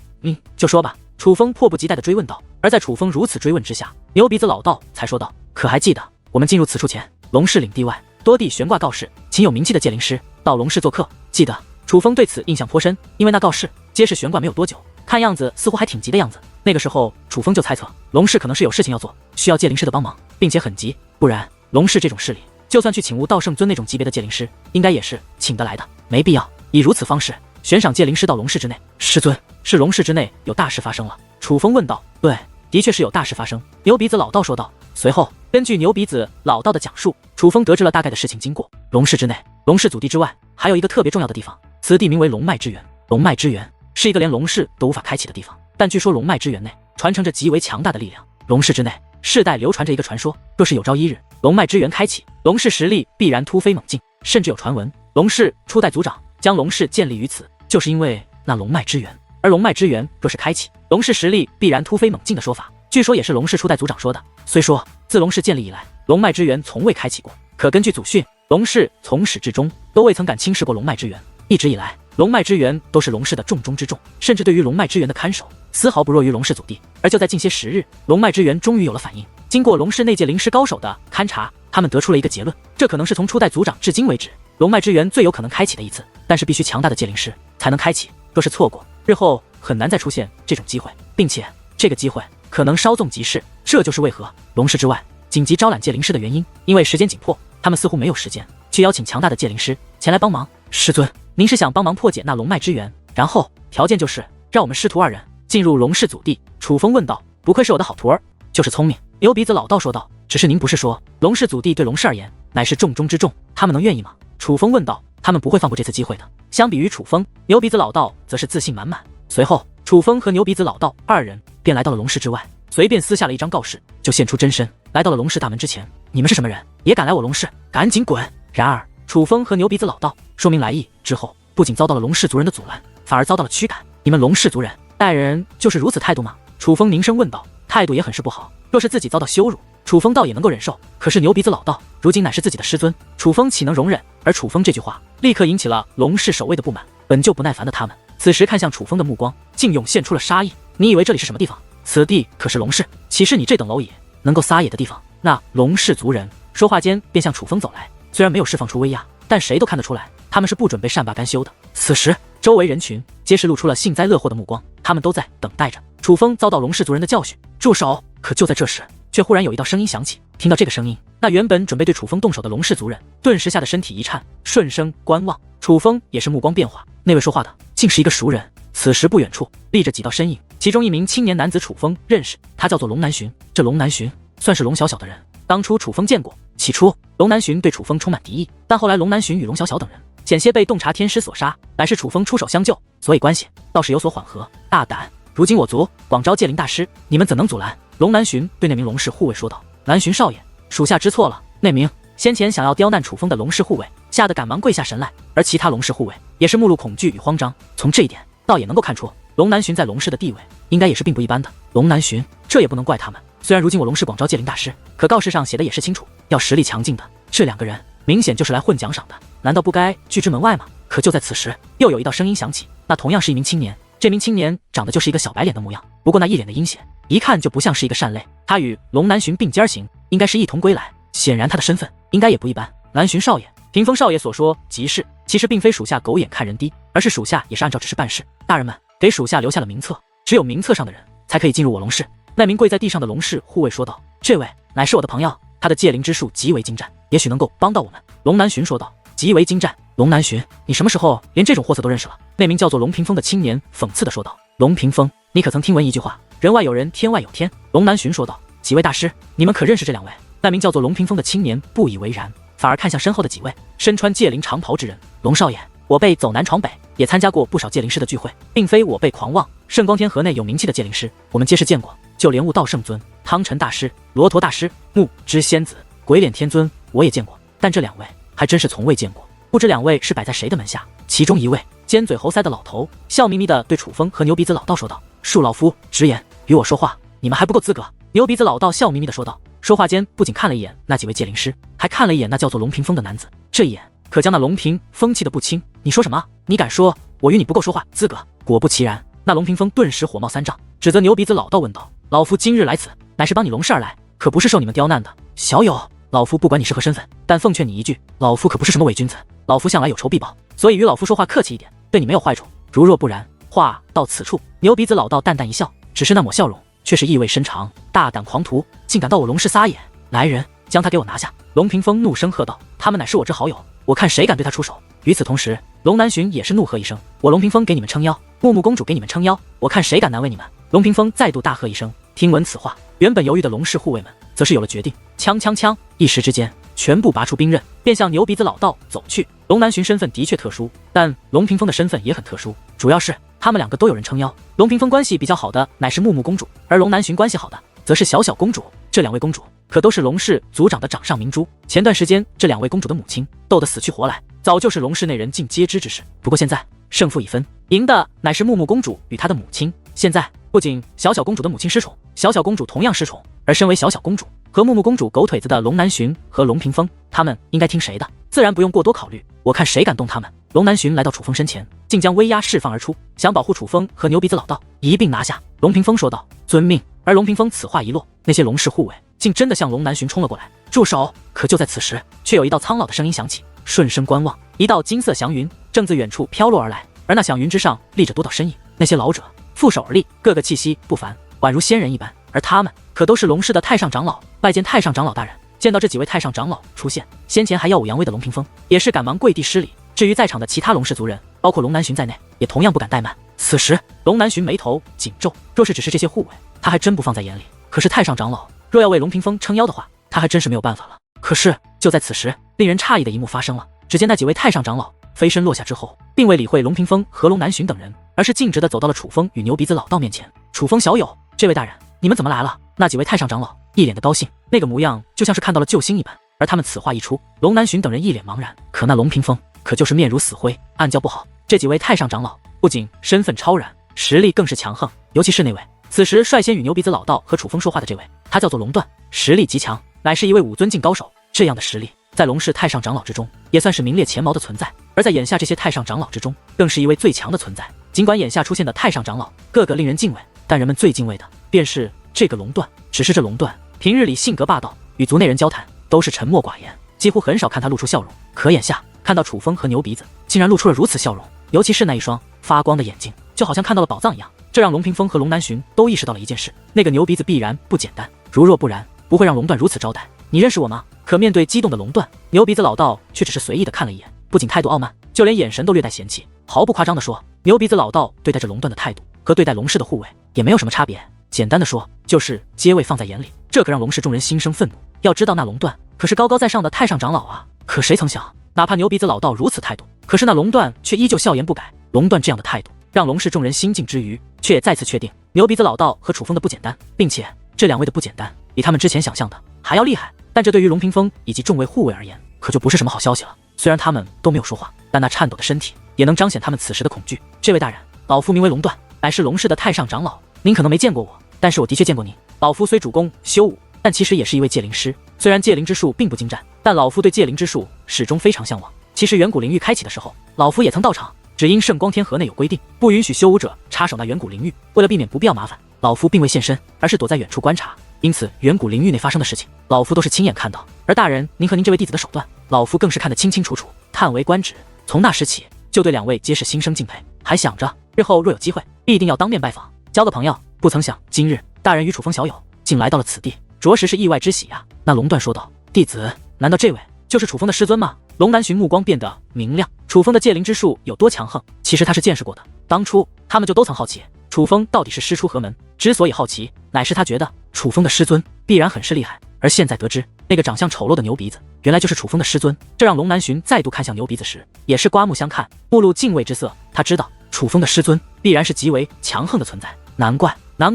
就说吧。楚风迫不及待地追问道。而在楚风如此追问之下，牛鼻子老道才说道。可还记得我们进入此处前，龙氏领地外多地悬挂告示，请有名气的戒灵师到龙氏做客。记得。楚风对此印象颇深，因为那告示皆是悬挂没有多久，看样子似乎还挺急的样子。那个时候楚风就猜测龙氏可能是有事情要做，需要戒灵师的帮忙，并且很急，不然龙氏这种势力就算去请悟道圣尊那种级别的戒灵师，应该也是请得来的，没必要以如此方式悬赏戒灵师到龙氏之内。师尊，是龙氏之内有大事发生了？楚风问道。对，的确是有大事发生。牛鼻子老道说道。随后根据牛鼻子老道的讲述，楚风得知了大概的事情经过。龙氏之内，龙氏祖地之外，还有一个特别重要的地方，此地名为龙脉之源。龙脉之源是一个连龙氏都无法开启的地方，但据说龙脉之源内传承着极为强大的力量。龙氏之内世代流传着一个传说，若是有朝一日龙脉之源开启，龙氏实力必然突飞猛进，甚至有传闻龙氏初代族长将龙氏建立于此，就是因为那龙脉之源。而龙脉之源若是开启，龙氏实力必然突飞猛进的说法，据说也是龙氏初代族长说的。虽说自龙氏建立以来，龙脉之源从未开启过，可根据祖训，龙氏从始至终都未曾敢轻视过龙脉之源。一直以来，龙脉之源都是龙氏的重中之重，甚至对于龙脉之源的看守丝毫不弱于龙氏祖弟。而就在近些时日，龙脉之源终于有了反应。经过龙氏内界灵师高手的勘察，他们得出了一个结论，这可能是从初代族长至今为止龙脉之源最有可能开启的一次，但是必须强大的戒灵师才能开启，若是错过，日后很难再出现这种机会，并且这个机会可能稍纵即逝。这就是为何龙氏之外紧急招揽戒灵师的原因，因为时间紧迫，他们似乎没有时间去邀请强大的戒灵师前来帮忙。师尊，您是想帮忙破解那龙脉之源，然后条件就是让我们师徒二人进入龙氏祖地？楚风问道。不愧是我的好徒儿，就是聪明。牛鼻子老道说道。只是您不是说龙氏祖地对龙氏而言乃是重中之重，他们能愿意吗？楚风问道。他们不会放过这次机会的。相比于楚风，牛鼻子老道则是自信满满。随后，楚风和牛鼻子老道二人便来到了龙室之外，随便撕下了一张告示，就现出真身，来到了龙室大门之前。你们是什么人？也敢来我龙室？赶紧滚！然而，楚风和牛鼻子老道说明来意之后，不仅遭到了龙氏族人的阻拦，反而遭到了驱赶。你们龙氏族人待人就是如此态度吗？楚风凝声问道，态度也很是不好。若是自己遭到羞辱，楚风倒也能够忍受，可是牛鼻子老道如今乃是自己的师尊，楚风岂能容忍？而楚风这句话立刻引起了龙氏守卫的不满。本就不耐烦的他们，此时看向楚风的目光竟涌现出了杀意。你以为这里是什么地方？此地可是龙室，岂是你这等蝼蚁能够撒野的地方？那龙氏族人说话间便向楚风走来，虽然没有释放出威压，但谁都看得出来，他们是不准备善罢甘休的。此时，周围人群皆是露出了幸灾乐祸的目光，他们都在等待着楚风遭到龙氏族人的教训。住手！可就在这时，却忽然有一道声音响起。听到这个声音，那原本准备对楚风动手的龙氏族人顿时吓得身体一颤，顺声观望。楚风也是目光变化，那位说话的竟是一个熟人。此时不远处立着几道身影，其中一名青年男子楚风认识，他叫做龙南巡。这龙南巡算是龙小小的人，当初楚风见过。起初龙南巡对楚风充满敌意，但后来龙南巡与龙小小等人险些被洞察天师所杀，乃是楚风出手相救，所以关系倒是有所缓和。大胆！如今我族广招戒灵大师，你们怎能阻拦？龙南巡对那名龙氏护卫说道。南巡少爷，属下知错了。那名先前想要刁难楚风的龙氏护卫吓得赶忙跪下神来，而其他龙氏护卫也是目露恐惧与慌张。从这一点倒也能够看出，龙南巡在龙氏的地位应该也是并不一般的。龙南巡，这也不能怪他们。虽然如今我龙氏广招戒灵大师，可告示上写的也是清楚，要实力强劲的。这两个人明显就是来混奖赏的，难道不该拒之门外吗？可就在此时，又有一道声音响起，那同样是一名青年。这名青年长得就是一个小白脸的模样，不过那一脸的阴险，一看就不像是一个善类。他与龙南巡并肩而行，应该是一同归来，显然他的身份应该也不一般。南巡少爷，屏风少爷所说即是，其实并非属下狗眼看人低，而是属下也是按照指示办事。大人们给属下留下了名册，只有名册上的人才可以进入我龙室。那名跪在地上的龙氏护卫说道。这位乃是我的朋友，他的戒灵之术极为精湛，也许能够帮到我们。龙南巡说道。极为精湛？龙南巡，你什么时候连这种货色都认识了？那名叫做龙屏风的青年讽刺地说道。龙屏风，你可曾听闻一句话，人外有人，天外有天？龙南巡说道。几位大师，你们可认识这两位？那名叫做龙屏风的青年不以为然，反而看向身后的几位身穿戒灵长袍之人。龙少爷，我辈走南闯北，也参加过不少戒灵师的聚会，并非我辈狂妄。圣光天河内有名气的戒灵师，我们皆是见过，就连悟道圣尊、汤臣大师、罗陀大师、木之仙子、鬼脸天尊，我也见过，但这两位还真是从未见过。不知两位是摆在谁的门下？其中一位尖嘴猴腮的老头笑眯眯地对楚风和牛鼻子老道说道。恕老夫直言，与我说话，你们还不够资格。牛鼻子老道笑眯眯地说道。说话间不仅看了一眼那几位戒灵师，还看了一眼那叫做龙屏风的男子，这一眼可将那龙屏风气得不轻。你说什么？你敢说我与你不够说话资格？果不其然，那龙屏风顿时火冒三丈，指责牛鼻子老道问道。老夫今日来此，乃是帮你龙氏而来，可不是受你们刁难的。小友，老夫不管你是何身份，但奉劝你一句，老夫可不是什么伪君子，老夫向来有仇必报，所以与老夫说话客气一点，对你没有坏处。如若不然，话到此处，牛鼻子老道淡淡一笑，只是那抹笑容却是意味深长。大胆狂徒，竟敢到我龙氏撒野！来人，将他给我拿下！龙屏风怒声喝道。他们乃是我之好友，我看谁敢对他出手。与此同时，龙南巡也是怒喝一声，我龙屏风给你们撑腰，木木公主给你们撑腰，我看谁敢难为你们！龙屏风再度大喝一声。听闻此话，原本犹豫的龙氏护卫们则是有了决定，枪枪枪，一时之间全部拔出兵刃，便向牛鼻子老道走去。龙南巡身份的确特殊，但龙屏风的身份也很特殊，主要是他们两个都有人撑腰。龙屏风关系比较好的乃是木木公主，而龙南巡关系好的则是小小公主。这两位公主可都是龙氏族长的掌上明珠，前段时间这两位公主的母亲斗得死去活来，早就是龙氏内人尽皆知之事。不过现在胜负已分，赢的乃是木木公主与她的母亲。现在不仅小小公主的母亲失宠，小小公主同样失宠，而身为小小公主和木木公主狗腿子的龙南巡和龙屏风，他们应该听谁的？自然不用过多考虑，我看谁敢动他们。龙南巡来到楚风身前，竟将威压释放而出，想保护楚风和牛鼻子老道一并拿下。龙屏风说道。遵命。而龙屏风此话一落，那些龙氏护卫竟真的向龙南巡冲了过来。住手！可就在此时，却有一道苍老的声音响起。顺声观望，一道金色祥云正自远处飘落而来，而那祥云之上立着多道身影，那些老者负手而立，个个气息不凡，宛如仙人一般。而他们可都是龙氏的太上长老。拜见太上长老大人。见到这几位太上长老出现，先前还耀武扬威的龙屏风也是赶忙跪地施礼。至于在场的其他龙氏族人，包括龙南巡在内，也同样不敢怠慢。此时龙南巡眉头紧皱，若是只是这些护卫，他还真不放在眼里，可是太上长老若要为龙屏风撑腰的话，他还真是没有办法了。可是就在此时，令人诧异的一幕发生了。只见那几位太上长老飞身落下之后，并未理会龙屏风和龙南巡等人，而是径直地走到了楚风与牛鼻子老道面前。楚风小友，这位大人，你们怎么来了？那几位太上长老一脸的高兴，那个模样就像是看到了救星一般。而他们此话一出，龙南巡等人一脸茫然，可那龙屏风可就是面如死灰，暗叫不好。这几位太上长老不仅身份超然，实力更是强横，尤其是那位此时率先与牛鼻子老道和楚风说话的这位，他叫做龙断，实力极强，乃是一位武尊境高手。这样的实力在龙氏太上长老之中也算是名列前茅的存在，而在眼下这些太上长老之中更是一位最强的存在。尽管眼下出现的太上长老个个令人敬畏，但人们最敬畏的便是这个龙断。只是这龙断平日里性格霸道，与族内人交谈都是沉默寡言，几乎很少看他露出笑容。可眼下看到楚风和牛鼻子竟然露出了如此笑容，尤其是那一双发光的眼睛，就好像看到了宝藏一样。这让龙屏风和龙南巡都意识到了一件事，那个牛鼻子必然不简单，如若不然不会让龙断如此招待。你认识我吗？可面对激动的龙断，牛鼻子老道却只是随意的看了一眼，不仅态度傲慢，就连眼神都略带嫌弃。毫不夸张地说，牛鼻子老道对待这龙断的态度和对待龙氏的护卫也没有什么差别，简单的说就是皆未放在眼里。这可让龙氏众人心生愤怒。要知道那龙断可是高高在上的太上长老啊，可谁曾想哪怕牛鼻子老道如此态度，可是那龙断却依旧笑颜不改。龙断这样的态度让龙氏众人心境之余，却也再次确定牛鼻子老道和楚风的不简单，并且这两位的不简单比他们之前想象的还要厉害。但这对于龙屏风以及众位护卫而言可就不是什么好消息了。虽然他们都没有说话，但那颤抖的身体也能彰显他们此时的恐惧。这位大人，老夫名为龙断，乃是龙氏的太上长老，您可能没见过我，但是我的确见过您。老夫虽主攻修武，但其实也是一位戒灵师，虽然戒灵之术并不精湛，但老夫对戒灵之术始终非常向往。其实远古灵域开启的时候，老夫也曾到场，只因圣光天河内有规定，不允许修武者插手那远古灵域，为了避免不必要麻烦，老夫并未现身，而是躲在远处观察。因此远古灵域内发生的事情，老夫都是亲眼看到。而大人您和您这位弟子的手段，老夫更是看得清清楚楚，叹为观止。从那时起，就对两位皆是心生敬佩，还想着日后若有机会，必定要当面拜访，交个朋友。不曾想今日大人与楚风小友竟来到了此地，着实是意外之喜呀。那龙断说道：弟子，难道这位就是楚风的师尊吗？龙南巡目光变得明亮，楚风的戒灵之术有多强横，其实他是见识过的。当初他们就都曾好奇楚风到底是师出何门，之所以好奇，乃是他觉得楚风的师尊必然很是厉害。而现在得知那个长相丑陋的牛鼻子原来就是楚风的师尊，这让龙南巡再度看向牛鼻子时也是刮目相看，目露敬畏之色。他知道楚风的师尊必然是极为强横的存在，难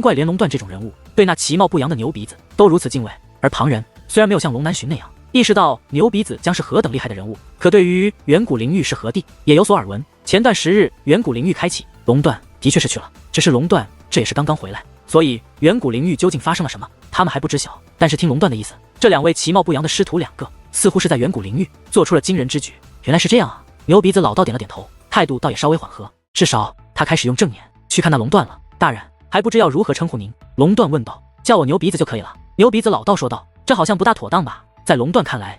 怪连龙断这种人物对那其貌不扬的牛鼻子都如此敬畏。而旁人虽然没有像龙南巡那样意识到牛鼻子将是何等厉害的人物，可对于远古灵域是何地也有所耳闻。前段时日远古灵域开启，龙断的确是去了，只是龙断这也是刚刚回来，所以远古灵域究竟发生了什么他们还不知晓。但是听龙断的意思，这两位其貌不扬的师徒两个似乎是在远古灵域做出了惊人之举。原来是这样啊。牛鼻子老道点了点头，态度倒也稍微缓和，至少他开始用正眼去看那龙断了。大人还不知要如何称呼您？龙断问道。叫我牛鼻子就可以了。牛鼻子老道说道。这好像不大妥当吧？在龙断看来，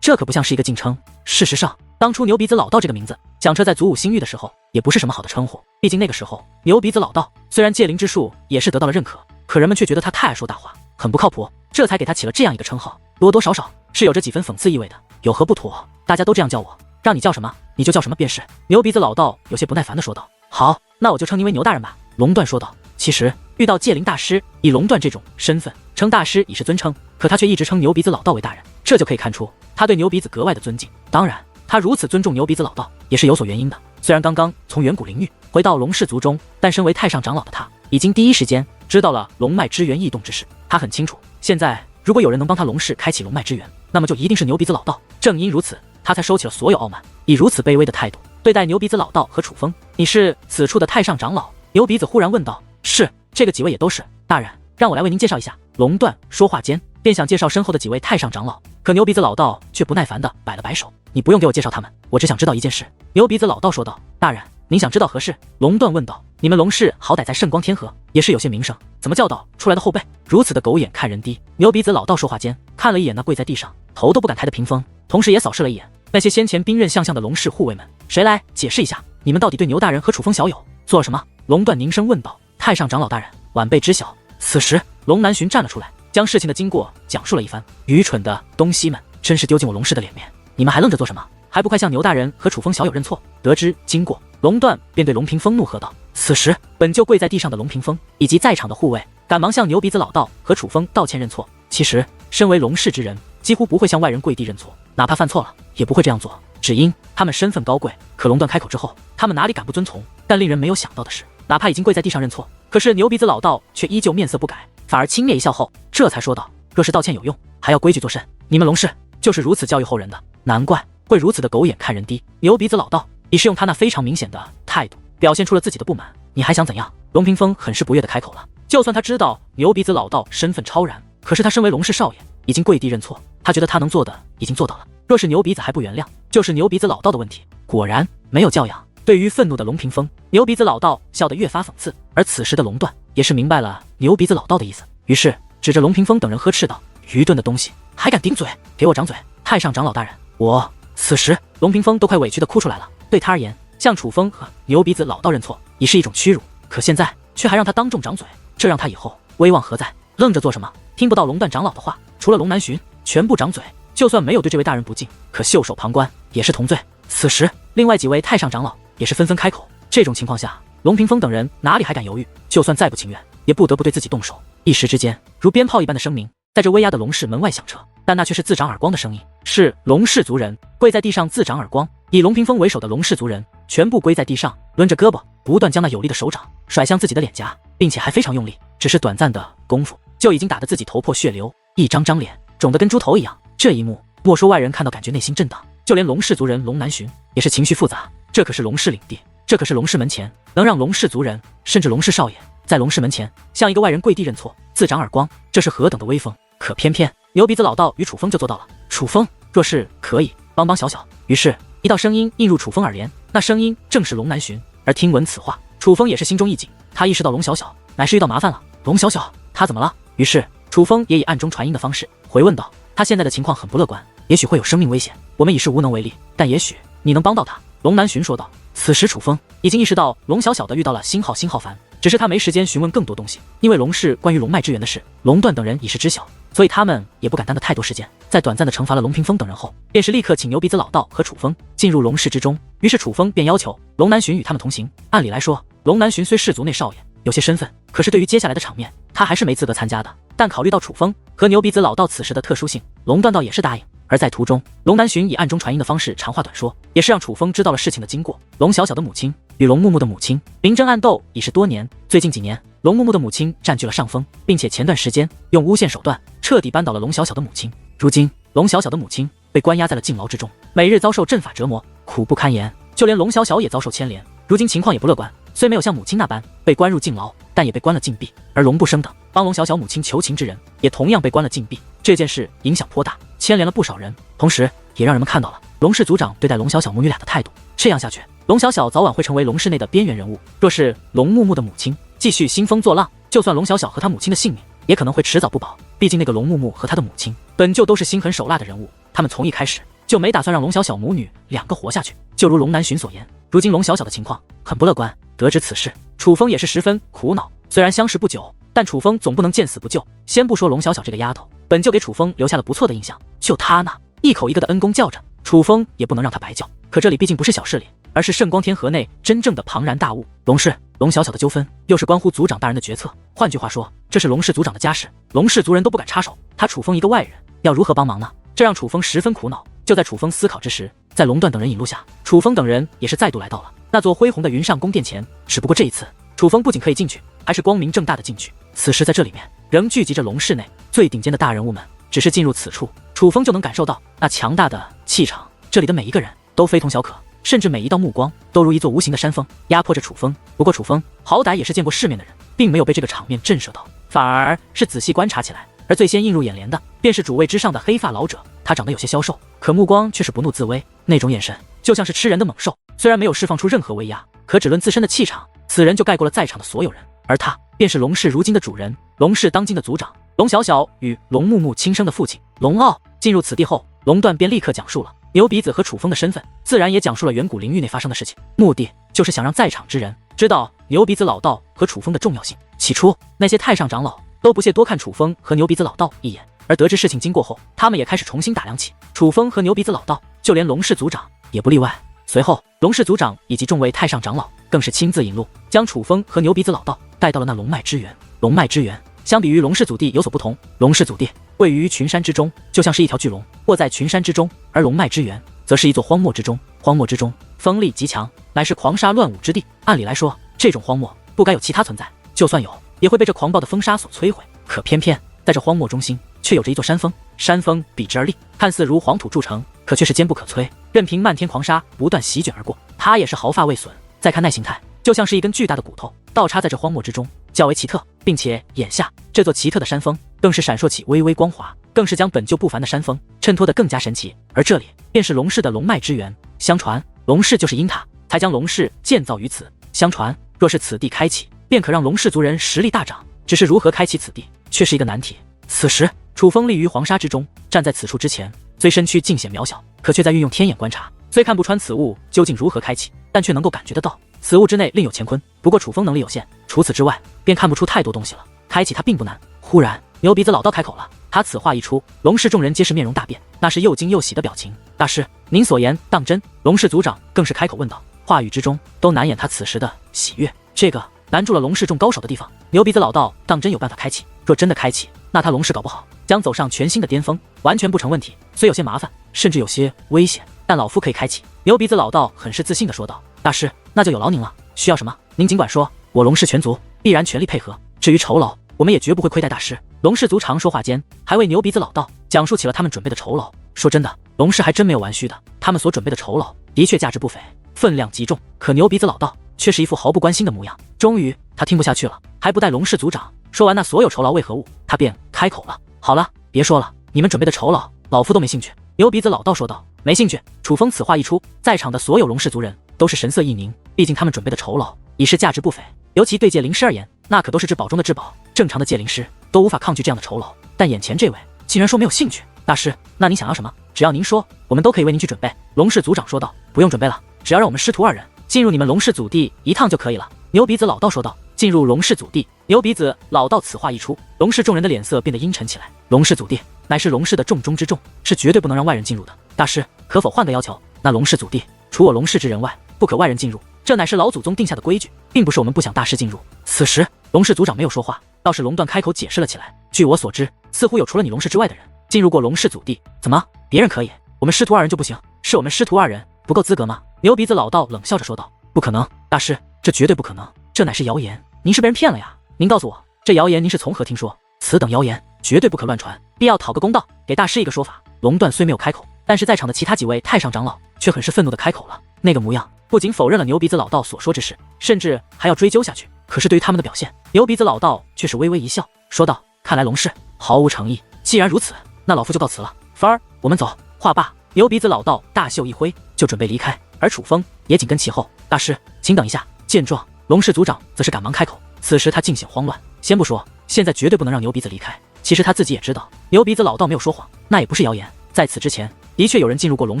这可不像是一个敬称。事实上当初牛鼻子老道这个名字响彻在祖武星域的时候也不是什么好的称呼，毕竟那个时候牛鼻子老道虽然戒灵之术也是得到了认可，可人们却觉得他太爱说大话，很不靠谱，这才给他起了这样一个称号，多多少少是有着几分讽刺意味的。有何不妥？大家都这样叫我，让你叫什么你就叫什么便是。牛鼻子老道有些不耐烦地说道。好，那我就称您为牛大人吧。龙断说道。其实遇到戒灵大师，以龙断这种身份称大师已是尊称，可他却一直称牛鼻子老道为大人，这就可以看出他对牛鼻子格外的尊敬。当然他如此尊重牛鼻子老道也是有所原因的。虽然刚刚从远古灵域回到龙氏族中，但身为太上长老的他已经第一时间知道了龙脉之源异动之事。他很清楚，现在如果有人能帮他龙氏开启龙脉之源，那么就一定是牛鼻子老道。正因如此，他才收起了所有傲慢，以如此卑微的态度对待牛鼻子老道和楚风。你是此处的太上长老？牛鼻子忽然问道。是，这个几位也都是。大人，让我来为您介绍一下。龙断说话间便想介绍身后的几位太上长老，可牛鼻子老道却不耐烦地摆了摆手。你不用给我介绍他们，我只想知道一件事。牛鼻子老道说道。大人，您想知道何事？龙断问道。你们龙氏好歹在圣光天河也是有些名声，怎么教导出来的后辈如此的狗眼看人低？牛鼻子老道说话间看了一眼那跪在地上头都不敢抬的屏风，同时也扫视了一眼那些先前兵刃相向的龙氏护卫们。谁来解释一下，你们到底对牛大人和楚风小友做了什么？龙断凝声问道。太上长老大人，晚辈知晓。此时龙南巡站了出来，将事情的经过讲述了一番。愚蠢的东西们，真是丢尽我龙氏的脸面，你们还愣着做什么？还不快向牛大人和楚风小友认错？得知经过，龙断便对龙屏风怒喝道。此时本就跪在地上的龙屏风以及在场的护卫赶忙向牛鼻子老道和楚风道歉认错。其实身为龙氏之人，几乎不会向外人跪地认错，哪怕犯错了也不会这样做。只因他们身份高贵。可龙断开口之后，他们哪里敢不遵从？但令人没有想到的是，哪怕已经跪在地上认错，可是牛鼻子老道却依旧面色不改，反而轻蔑一笑后，这才说道：“若是道歉有用，还要规矩作甚？你们龙氏就是如此教育后人的，难怪会如此的狗眼看人低。”牛鼻子老道已是用他那非常明显的态度表现出了自己的不满。你还想怎样？龙屏风很是不悦的开口了。就算他知道牛鼻子老道身份超然，可是他身为龙氏少爷，已经跪地认错，他觉得他能做的已经做到了。若是牛鼻子还不原谅，就是牛鼻子老道的问题。果然没有教养。对于愤怒的龙屏风，牛鼻子老道笑得越发讽刺。而此时的龙断也是明白了牛鼻子老道的意思，于是指着龙屏风等人呵斥道：“愚钝的东西，还敢顶嘴！给我掌嘴！太上长老大人，我……”此时龙屏风都快委屈的哭出来了。对他而言，向楚风和牛鼻子老道认错已是一种屈辱，可现在却还让他当众掌嘴，这让他以后威望何在？愣着做什么？听不到龙断长老的话，除了龙南巡，全部掌嘴。就算没有对这位大人不敬，可袖手旁观也是同罪。此时另外几位太上长老也是纷纷开口。这种情况下，龙屏风等人哪里还敢犹豫？就算再不情愿，也不得不对自己动手。一时之间，如鞭炮一般的声鸣在这威压的龙氏门外响彻，但那却是自掌耳光的声音，是龙氏族人跪在地上自掌耳光。以龙屏风为首的龙氏族人全部跪在地上，抡着胳膊，不断将那有力的手掌甩向自己的脸颊，并且还非常用力。只是短暂的功夫，就已经打得自己头破血流，一张张脸肿得跟猪头一样。这一幕，莫说外人看到感觉内心震荡，就连龙氏族人龙南巡也是情绪复杂。这可是龙氏领地，这可是龙氏门前，能让龙氏族人甚至龙氏少爷在龙氏门前向一个外人跪地认错，自掌耳光，这是何等的威风！可偏偏牛鼻子老道与楚风就做到了。楚风若是可以帮帮小小。于是一道声音映入楚风耳帘，那声音正是龙南巡。而听闻此话，楚风也是心中一紧，他意识到龙小小乃是遇到麻烦了。龙小小他怎么了？于是楚风也以暗中传音的方式回问道：“他现在的情况很不乐观，也许会有生命危险，我们已是无能为力，但也许你能帮到他。”龙南巡说道。此时楚风已经意识到龙小小的遇到了星号凡，只是他没时间询问更多东西，因为龙氏关于龙脉之源的事，龙断等人已是知晓，所以他们也不敢耽搁太多时间。在短暂的惩罚了龙屏风等人后，便是立刻请牛鼻子老道和楚风进入龙氏之中。于是楚风便要求龙南巡与他们同行。按理来说，龙南巡虽氏族内少爷，有些身份，可是对于接下来的场面，他还是没资格参加的。但考虑到楚风和牛鼻子老道此时的特殊性，龙断道也是答应。而在途中，龙南巡以暗中传音的方式长话短说，也是让楚风知道了事情的经过。龙小小的母亲与龙木木的母亲明争暗斗已是多年，最近几年，龙木木的母亲占据了上风，并且前段时间用诬陷手段彻底扳倒了龙小小的母亲。如今，龙小小的母亲被关押在了禁牢之中，每日遭受阵法折磨，苦不堪言。就连龙小小也遭受牵连，如今情况也不乐观。虽没有像母亲那般被关入禁牢，但也被关了禁闭。而龙不生等帮龙小小母亲求情之人，也同样被关了禁闭。这件事影响颇大，牵连了不少人，同时也让人们看到了龙氏族长对待龙小小母女俩的态度。这样下去，龙小小早晚会成为龙氏内的边缘人物。若是龙木木的母亲继续兴风作浪，就算龙小小和他母亲的性命，也可能会迟早不保。毕竟那个龙木木和他的母亲本就都是心狠手辣的人物，他们从一开始就没打算让龙小小母女两个活下去。就如龙南巡所言，如今龙小小的情况很不乐观。得知此事，楚风也是十分苦恼。虽然相识不久，但楚风总不能见死不救。先不说龙小小这个丫头本就给楚风留下了不错的印象，就她那一口一个的恩公叫着，楚风也不能让她白叫。可这里毕竟不是小势力，而是圣光天河内真正的庞然大物。龙氏、龙小小的纠纷，又是关乎族长大人的决策。换句话说，这是龙氏族长的家事，龙氏族人都不敢插手，他楚风一个外人，要如何帮忙呢？这让楚风十分苦恼。就在楚风思考之时，在龙断等人引路下，楚风等人也是再度来到了那座恢宏的云上宫殿前。只不过这一次，楚风不仅可以进去，还是光明正大的进去。此时在这里面仍聚集着龙氏内最顶尖的大人物们，只是进入此处，楚风就能感受到那强大的气场。这里的每一个人都非同小可，甚至每一道目光都如一座无形的山峰，压迫着楚风。不过楚风好歹也是见过世面的人，并没有被这个场面震慑到，反而是仔细观察起来。而最先映入眼帘的，便是主位之上的黑发老者。他长得有些消瘦，可目光却是不怒自威，那种眼神就像是吃人的猛兽。虽然没有释放出任何威压，可只论自身的气场，此人就盖过了在场的所有人。而他便是龙氏如今的主人，龙氏当今的族长龙小小与龙木木亲生的父亲龙傲。进入此地后，龙断便立刻讲述了牛鼻子和楚风的身份，自然也讲述了远古灵域内发生的事情，目的就是想让在场之人知道牛鼻子老道和楚风的重要性。起初那些太上长老都不屑多看楚风和牛鼻子老道一眼，而得知事情经过后，他们也开始重新打量起楚风和牛鼻子老道，就连龙氏族长也不例外。随后龙氏族长以及众位太上长老更是亲自引路，将楚风和牛鼻子老道带到了那龙脉之源。龙脉之源相比于龙氏祖地有所不同，龙氏祖地位于群山之中，就像是一条巨龙卧在群山之中，而龙脉之源则则是一座荒漠之中。荒漠之中风力极强，乃是狂沙乱舞之地。按理来说，这种荒漠不该有其他存在，就算有，也会被这狂暴的风沙所摧毁。可偏偏在这荒漠中心，却有着一座山峰。山峰笔直而立，看似如黄土铸成，可却是坚不可摧，任凭漫天狂沙不断席卷而过，它也是毫发未损。再看耐形态，就像是一根巨大的骨头倒插在这荒漠之中，较为奇特。并且眼下这座奇特的山峰更是闪烁起微微光华，更是将本就不凡的山峰衬托得更加神奇。而这里便是龙氏的龙脉之源。相传龙氏就是因塔才将龙氏建造于此，相传若是此地开启，便可让龙氏族人实力大涨。只是如何开启此地，却是一个难题。此时楚风立于黄沙之中，站在此处之前，虽身躯尽显渺小，可却在运用天眼观察，虽看不穿此物究竟如何开启，但却能够感觉得到此物之内另有乾坤。不过楚风能力有限，除此之外便看不出太多东西了，开启它并不难。忽然牛鼻子老道开口了，他此话一出，龙氏众人皆是面容大变，那是又惊又喜的表情。大师，您所言当真？龙氏族长更是开口问道，话语之中都难掩他此时的喜悦。这个难住了龙氏众高手的地方，牛鼻子老道当真有办法开启。若真的开启，那他龙氏搞不好将走上全新的巅峰，完全不成问题。虽有些麻烦，甚至有些危险，但老夫可以开启。牛鼻子老道很是自信地说道。大师，那就有劳您了，需要什么您尽管说，我龙氏全族必然全力配合。至于酬劳，我们也绝不会亏待大师。龙氏族长说话间，还为牛鼻子老道讲述起了他们准备的酬劳。说真的，龙氏还真没有玩虚的，他们所准备的酬劳的确价值不菲，分量极重。可牛鼻子老道却是一副毫不关心的模样。终于他听不下去了，还不待龙氏族长说完那所有酬劳为何物，他便开口了。好了，别说了，你们准备的酬劳老夫都没兴趣。牛鼻子老道说道。没兴趣。楚风此话一出，在场的所有龙氏族人都是神色一凝，毕竟他们准备的酬劳已是价值不菲，尤其对界灵师而言，那可都是至宝中的至宝，正常的界灵师都无法抗拒这样的酬劳。但眼前这位竟然说没有兴趣。大师，那您想要什么？只要您说，我们都可以为您去准备。龙氏族长说道。不用准备了，只要让我们师徒二人进入你们龙氏祖地一趟就可以了。牛鼻子老道说道。进入龙氏祖地。牛鼻子老道此话一出，龙氏众人的脸色变得阴沉起来。龙氏祖地乃是龙氏的重中之重，是绝对不能让外人进入的。大师，可否换个要求？那龙氏祖地除我龙氏之人外，不可外人进入，这乃是老祖宗定下的规矩，并不是我们不想大师进入。此时龙氏族长没有说话，倒是龙断开口解释了起来。据我所知，似乎有除了你龙氏之外的人进入过龙氏祖地。怎么，别人可以，我们师徒二人就不行？是我们师徒二人不够资格吗？牛鼻子老道冷笑着说道。不可能，大师，这绝对不可能，这乃是谣言，您是被人骗了呀。您告诉我，这谣言您是从何听说？此等谣言绝对不可乱传，必要讨个公道，给大师一个说法。龙断虽没有开口，但是在场的其他几位太上长老却很是愤怒的开口了。那个模样不仅否认了牛鼻子老道所说之事，甚至还要追究下去。可是对于他们的表现，牛鼻子老道却是微微一笑，说道，看来龙氏毫无诚意，既然如此，那老夫就告辞了。凡儿，我们走。话罢，牛鼻子老道大袖一挥，就准备离开，而楚风也紧跟其后。大师，请等一下。见状，龙氏族长则是赶忙开口。此时他尽显慌乱，先不说现在绝对不能让牛鼻子离开，其实他自己也知道牛鼻子老道没有说谎，那也不是谣言。在此之前的确有人进入过龙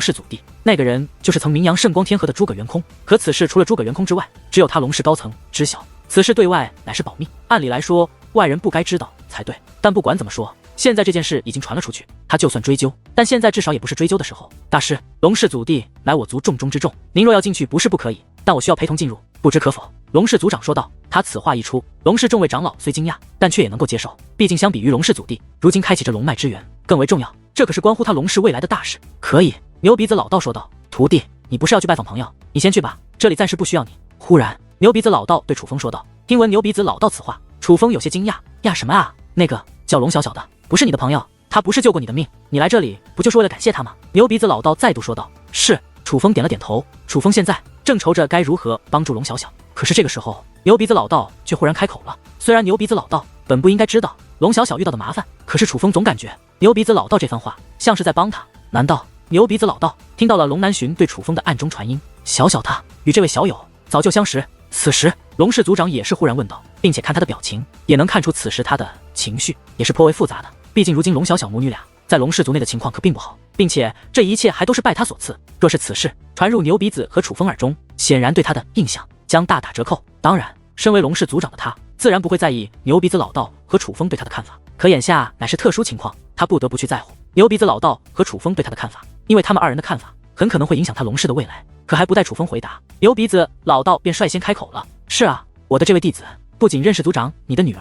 氏祖地，那个人就是曾名扬圣光天河的诸葛元空。可此事除了诸葛元空之外，只有他龙氏高层知晓，此事对外乃是保密，按理来说外人不该知道才对。但不管怎么说，现在这件事已经传了出去，他就算追究，但现在至少也不是追究的时候。大师，龙氏祖地乃我族重中之重，您若要进去不是不可以，但我需要陪同进入，不知可否？龙氏族长说道。他此话一出，龙氏众位长老虽惊讶，但却也能够接受，毕竟相比于龙氏祖地，如今开启这龙脉之源更为重要，这可是关乎他龙氏未来的大事。可以。牛鼻子老道说道。徒弟，你不是要去拜访朋友，你先去吧，这里暂时不需要你。忽然牛鼻子老道对楚风说道。听闻牛鼻子老道此话，楚风有些惊讶。呀，什么啊？那个叫龙小小的不是你的朋友？他不是救过你的命，你来这里不就是为了感谢他吗？牛鼻子老道再度说道。是。楚风点了点头。楚风现在正愁着该如何帮助龙小小，可是这个时候牛鼻子老道却忽然开口了。虽然牛鼻子老道本不应该知道龙小小遇到的麻烦，可是楚风总感觉牛鼻子老道这番话像是在帮他。难道牛鼻子老道听到了龙南巡对楚风的暗中传音？小小他与这位小友早就相识。此时龙氏族长也是忽然问道，并且看他的表情也能看出此时他的情绪也是颇为复杂的，毕竟如今龙小小母女俩在龙氏族内的情况可并不好，并且这一切还都是拜他所赐。若是此事传入牛鼻子和楚风耳中，显然对他的印象将大打折扣。当然身为龙氏族长的他自然不会在意牛鼻子老道和楚风对他的看法，可眼下乃是特殊情况，他不得不去在乎牛鼻子老道和楚风对他的看法，因为他们二人的看法很可能会影响他龙氏的未来。可还不待楚风回答，牛鼻子老道便率先开口了。是啊，我的这位弟子不仅认识族长你的女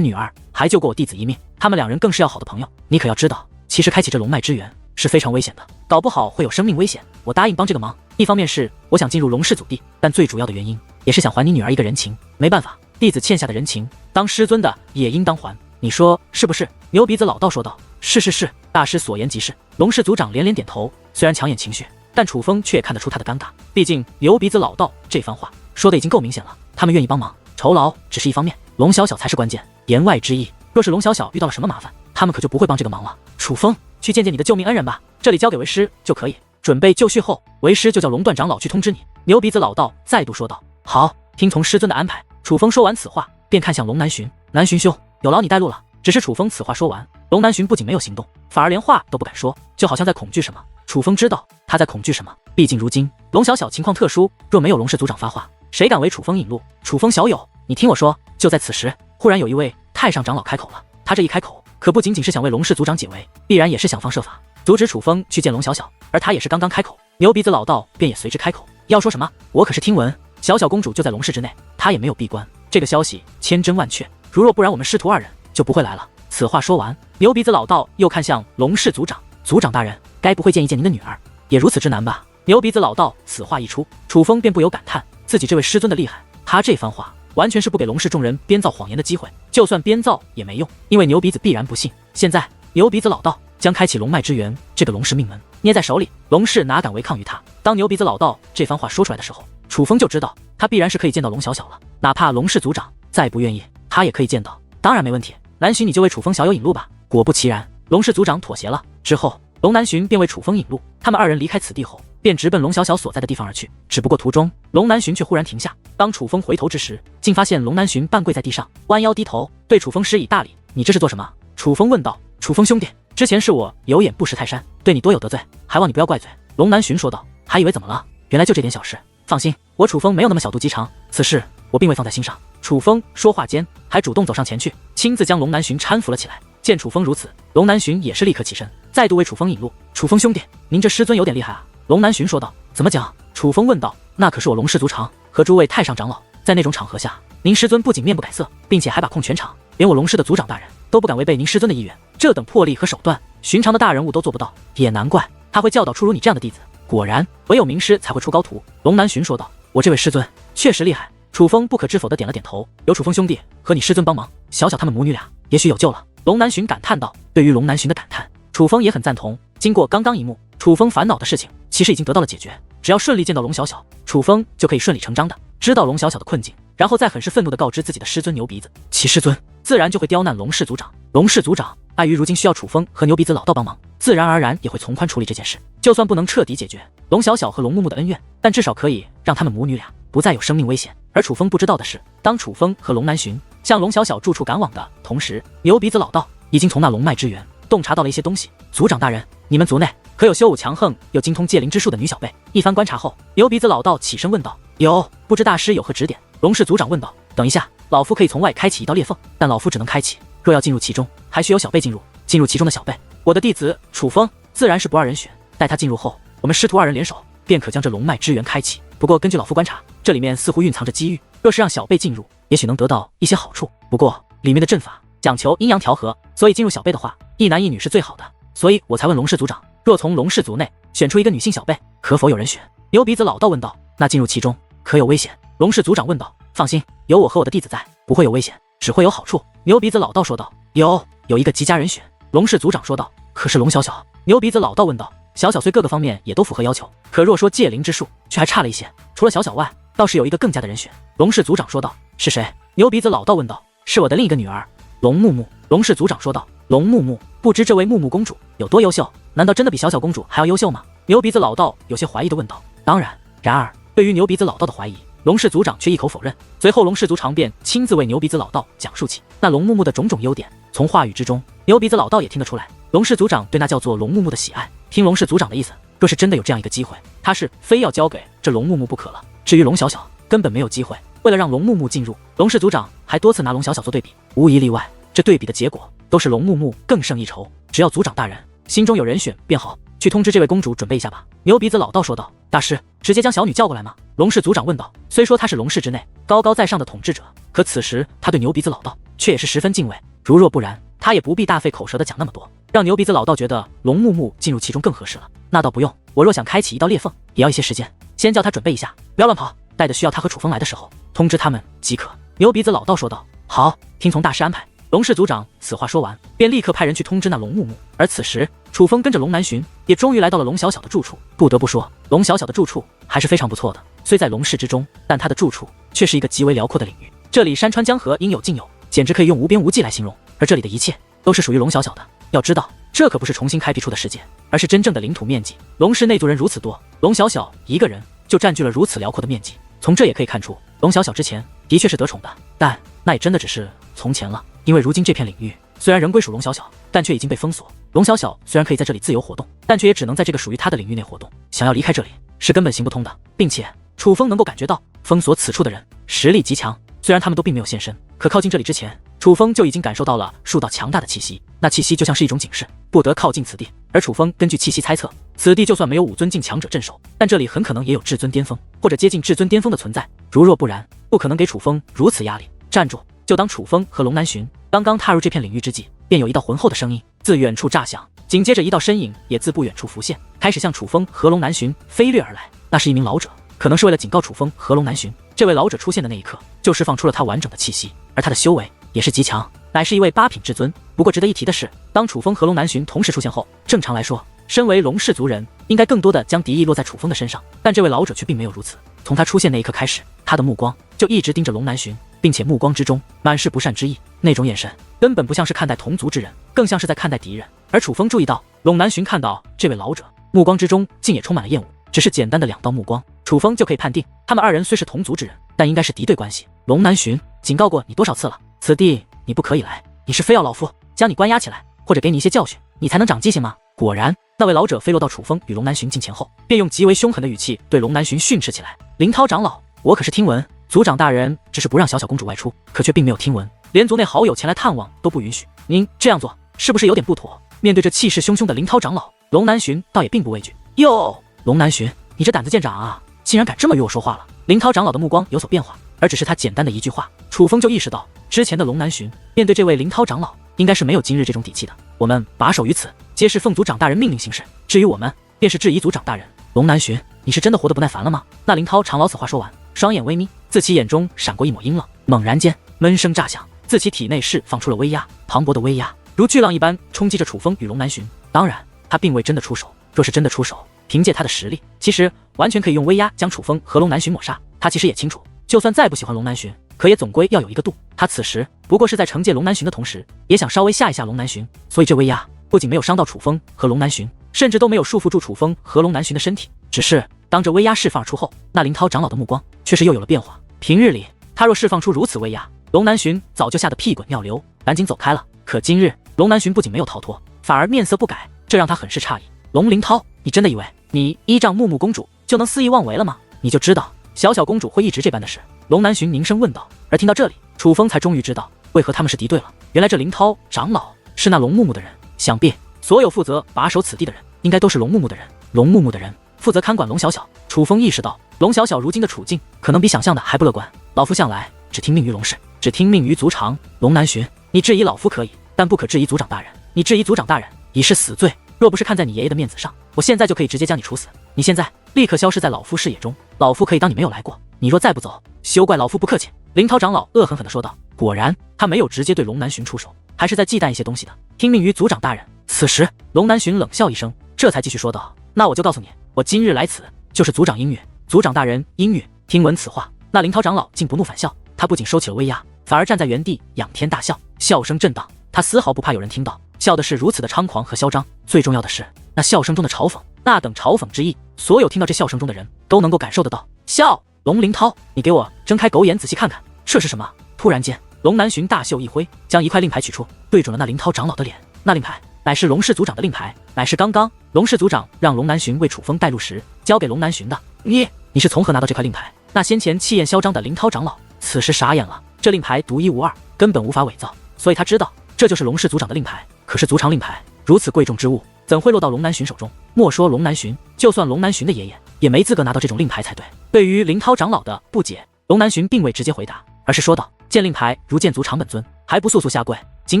儿还救过我弟子一命，他们两人更是要好的朋友。你可要知道，其实开启这龙脉之源是非常危险的，搞不好会有生命危险。我答应帮这个忙，一方面是我想进入龙氏祖地，但最主要的原因也是想还你女儿一个人情。没办法，弟子欠下的人情，当师尊的也应当还。你说是不是？牛鼻子老道说道。是，大师所言极是。龙氏族长连连点头，虽然强掩情绪，但楚风却也看得出他的尴尬。毕竟牛鼻子老道这番话说的已经够明显了，他们愿意帮忙，酬劳只是一方面，龙小小才是关键。言外之意，若是龙小小遇到了什么麻烦，他们可就不会帮这个忙了。楚风，去见见你的救命恩人吧，这里交给为师就可以。准备就绪后，为师就叫龙段长老去通知你。牛鼻子老道再度说道。好，听从师尊的安排。楚风说完此话，便看向龙南巡。南巡兄，有劳你带路了。只是楚风此话说完，龙南巡不仅没有行动，反而连话都不敢说，就好像在恐惧什么。楚风知道他在恐惧什么，毕竟如今龙小小情况特殊，若没有龙氏族长发话，谁敢为楚风引路？楚风小友，你听我说。就在此时，忽然有一位太上长老开口了。他这一开口，可不仅仅是想为龙氏族长解围，必然也是想方设法阻止楚风去见龙小小。而他也是刚刚开口，牛鼻子老道便也随之开口，要说什么？我可是听闻小小公主就在龙氏之内，她也没有闭关，这个消息千真万确，如若不然，我们师徒二人就不会来了。此话说完，牛鼻子老道又看向龙氏族长，族长大人，该不会见一见您的女儿也如此之难吧？牛鼻子老道此话一出，楚风便不由感叹自己这位师尊的厉害。他这番话完全是不给龙氏众人编造谎言的机会，就算编造也没用，因为牛鼻子必然不信。现在牛鼻子老道将开启龙脉之源这个龙氏命门捏在手里，龙氏哪敢违抗于他？当牛鼻子老道这番话说出来的时候，楚风就知道他必然是可以见到龙小小了，哪怕龙氏族长再不愿意，他也可以见到。当然没问题，南巡你就为楚风小友引路吧。果不其然，龙氏族长妥协了。之后龙南巡便为楚风引路，他们二人离开此地后，便直奔龙小小所在的地方而去。只不过途中，龙南巡却忽然停下。当楚风回头之时，竟发现龙南巡半跪在地上，弯腰低头，对楚风施以大礼。你这是做什么？楚风问道。楚风兄弟，之前是我有眼不识泰山，对你多有得罪，还望你不要怪罪。龙南巡说道。还以为怎么了，原来就这点小事。放心，我楚风没有那么小肚鸡肠，此事我并未放在心上。楚风说话间，还主动走上前去，亲自将龙南巡搀扶了起来。见楚风如此，龙南巡也是立刻起身，再度为楚风引路。楚风兄弟，您这师尊有点厉害啊。龙南巡说道。怎么讲？楚风问道。那可是我龙氏族长和诸位太上长老，在那种场合下，您师尊不仅面不改色，并且还把控全场，连我龙氏的族长大人都不敢违背您师尊的意愿，这等魄力和手段，寻常的大人物都做不到，也难怪他会教导出如你这样的弟子。果然，唯有名师才会出高徒。龙南巡说道。我这位师尊确实厉害。楚风不可置否地点了点头。有楚风兄弟和你师尊帮忙，小小他们母女俩也许有救了。龙南巡感叹道。对于龙南巡的感叹，楚风也很赞同。经过刚刚一幕，楚风烦恼的事情其实已经得到了解决，只要顺利见到龙小小，楚风就可以顺理成章的知道龙小小的困境，然后再很是愤怒地告知自己的师尊牛鼻子。其师尊自然就会刁难龙氏族长。龙氏族长碍于如今需要楚风和牛鼻子老道帮忙，自然而然也会从宽处理这件事。就算不能彻底解决龙小小和龙木木的恩怨，但至少可以让他们母女俩不再有生命危险。而楚风不知道的是，当楚风和龙南巡向龙小小住处赶往的同时，牛鼻子老道已经从那龙脉之源洞察到了一些东西。族长大人，你们族内可有修武强横又精通戒灵之术的女小辈？一番观察后，牛鼻子老道起身问道。有，不知大师有何指点？龙氏族长问道。等一下，老夫可以从外开启一道裂缝，但老夫只能开启，若要进入其中，还需有小辈进入。进入其中的小辈，我的弟子楚风自然是不二人选。待他进入后，我们师徒二人联手，便可将这龙脉之源开启。不过根据老夫观察，这里面似乎蕴藏着机遇，若是让小辈进入，也许能得到一些好处。不过里面的阵法讲求阴阳调和，所以进入小辈的话，一男一女是最好的。所以我才问龙氏族长，若从龙氏族内选出一个女性小辈，可否有人选？牛鼻子老道问道。那进入其中可有危险？龙氏族长问道。放心，有我和我的弟子在，不会有危险，只会有好处。牛鼻子老道说道。有一个极佳人选。龙氏族长说道。可是龙小小？牛鼻子老道问道。小小虽各个方面也都符合要求，可若说戒灵之术，却还差了一些。除了小小外，倒是有一个更加的人选。龙氏族长说道。是谁？牛鼻子老道问道。是我的另一个女儿，龙木木。龙氏族长说道。龙木木，不知这位木木公主有多优秀？难道真的比小小公主还要优秀吗？牛鼻子老道有些怀疑地问道。当然。然而对于牛鼻子老道的怀疑，龙氏族长却一口否认。随后龙氏族长便亲自为牛鼻子老道讲述起那龙木木的种种优点。从话语之中，牛鼻子老道也听得出来，龙氏族长对那叫做龙木木的喜爱。听龙氏族长的意思，若是真的有这样一个机会，他是非要交给这龙木木不可了。至于龙小小，根本没有机会。为了让龙木木进入，龙氏族长还多次拿龙小小做对比，无一例外，这对比的结果都是龙木木更胜一筹。只要族长大人心中有人选便好，去通知这位公主准备一下吧。牛鼻子老道说道。大师，直接将小女叫过来吗？龙氏族长问道。虽说他是龙氏之内高高在上的统治者，可此时他对牛鼻子老道却也是十分敬畏。如若不然，他他也不必大费口舌的讲那么多，让牛鼻子老道觉得龙木木进入其中更合适了。那倒不用，我若想开启一道裂缝，也要一些时间，先叫他准备一下，不要乱跑，待得需要他和楚风来的时候，通知他们即可。牛鼻子老道说道。好，听从大师安排。龙氏族长此话说完，便立刻派人去通知那龙木木。而此时，楚风跟着龙南巡也终于来到了龙小小的住处。不得不说，龙小小的住处还是非常不错的。虽在龙氏之中，但他的住处却是一个极为辽阔的领域。这里山川江河应有尽有，简直可以用无边无际来形容。而这里的一切都是属于龙小小的。要知道，这可不是重新开辟出的世界，而是真正的领土面积。龙氏内族人如此多，龙小小一个人就占据了如此辽阔的面积。从这也可以看出，龙小小之前的确是得宠的，但那也真的只是从前了。因为如今这片领域虽然仍归属龙小小，但却已经被封锁。龙小小虽然可以在这里自由活动，但却也只能在这个属于他的领域内活动。想要离开这里是根本行不通的，并且楚风能够感觉到封锁此处的人实力极强。虽然他们都并没有现身，可靠近这里之前，楚风就已经感受到了数道强大的气息。那气息就像是一种警示，不得靠近此地。而楚风根据气息猜测，此地就算没有5尊境强者镇守，但这里很可能也有至尊巅峰或者接近至尊巅峰的存在。如若不然，不可能给楚风如此压力。站住！就当楚风和龙南巡刚刚踏入这片领域之际，便有一道浑厚的声音自远处炸响，紧接着一道身影也自不远处浮现，开始向楚风和龙南巡飞掠而来。那是一名老者，可能是为了警告楚风和龙南巡。这位老者出现的那一刻，就释放出了他完整的气息，而他的修为也是极强，乃是一位8品至尊。不过值得一提的是，当楚风和龙南巡同时出现后，正常来说，身为龙氏族人，应该更多的将敌意落在楚风的身上，但这位老者却并没有如此。从他出现那一刻开始，他的目光就一直盯着龙南巡，并且目光之中满是不善之意，那种眼神根本不像是看待同族之人，更像是在看待敌人。而楚风注意到，龙南巡看到这位老者，目光之中竟也充满了厌恶。只是简单的2道目光，楚风就可以判定，他们2人虽是同族之人，但应该是敌对关系。龙南巡，警告过你多少次了，此地你不可以来，你是非要老夫将你关押起来，或者给你一些教训，你才能长记性吗？果然，那位老者飞落到楚风与龙南巡近前后，便用极为凶狠的语气对龙南巡训斥起来。林涛长老，我可是听闻族长大人只是不让小小公主外出，可却并没有听闻连族内好友前来探望都不允许，您这样做是不是有点不妥？面对着气势汹汹的林涛长老，龙南巡倒也并不畏惧。哟，龙南巡，你这胆子见长啊，竟然敢这么与我说话了。林涛长老的目光有所变化，而只是他简单的一句话，楚风就意识到之前的龙南巡面对这位林涛长老应该是没有今日这种底气的。我们把守于此，皆是奉族长大人命令行事，至于我们，便是质疑族长大人。龙南巡，你是真的活得不耐烦了吗？那林涛长老此话说完，双眼微眯，自其眼中闪过一抹阴冷。猛然间，闷声炸响，自其体内释放出了威压，磅礴的威压如巨浪一般冲击着楚风与龙南巡。当然，他并未真的出手，若是真的出手，凭借他的实力，其实完全可以用威压将楚风和龙南巡抹杀。他其实也清楚，就算再不喜欢龙南巡，可也总归要有一个度。他此时不过是在惩戒龙南巡的同时，也想稍微吓一吓龙南巡。所以这威压不仅没有伤到楚风和龙南巡，甚至都没有束缚住楚风和龙南巡的身体。只是当这威压释放而出后，那林涛长老的目光却是又有了变化。平日里，他若释放出如此威压，龙南巡早就吓得屁滚尿流，赶紧走开了。可今日，龙南巡不仅没有逃脱，反而面色不改，这让他很是诧异。龙林涛，你真的以为你依仗木木公主就能肆意妄为了吗？你就知道小小公主会一直这般的事？龙南巡凝声问道。而听到这里，楚风才终于知道为何他们是敌对了。原来这林涛长老是那龙木木的人，想必所有负责把守此地的人应该都是龙木木的人。龙木木的人负责看管龙小小。楚风意识到龙小小如今的处境可能比想象的还不乐观。老夫向来只听命于龙氏，只听命于族长。龙南巡，你质疑老夫可以，但不可质疑族长大人。你质疑族长大人已是死罪，若不是看在你爷爷的面子上，我现在就可以直接将你处死。你现在立刻消失在老夫视野中，老夫可以当你没有来过。你若再不走，休怪老夫不客气。林涛长老恶狠狠地说道。果然，他没有直接对龙南巡出手，还是在忌惮一些东西的。听命于族长大人。此时，龙南巡冷笑一声，这才继续说道：那我就告诉你，我今日来此就是族长音乐。族长大人音乐。听闻此话，那林涛长老竟不怒反笑，他不仅收起了威压，反而站在原地仰天大笑，笑声震荡，他丝毫不怕有人听到，笑的是如此的猖狂和嚣张。最重要的是，那笑声中的嘲讽，那等嘲讽之意，所有听到这笑声中的人都能够感受得到。笑，龙林涛，你给我睁开狗眼仔细看看，这是什么？突然间，龙南巡大袖一挥，将一块令牌取出，对准了那林涛长老的脸。那令牌乃是龙氏族长的令牌，乃是刚刚龙氏族长让龙南巡为楚风带路时交给龙南巡的。你是从何拿到这块令牌？那先前气焰嚣张的林涛长老此时傻眼了，这令牌独一无二，根本无法伪造，所以他知道这就是龙氏族长的令牌。可是族长令牌如此贵重之物，怎会落到龙南巡手中？莫说龙南巡，就算龙南巡的爷爷也没资格拿到这种令牌才对。对于林涛长老的不解，龙南巡并未直接回答，而是说道：见令牌如见族长本尊，还不速速下跪？尽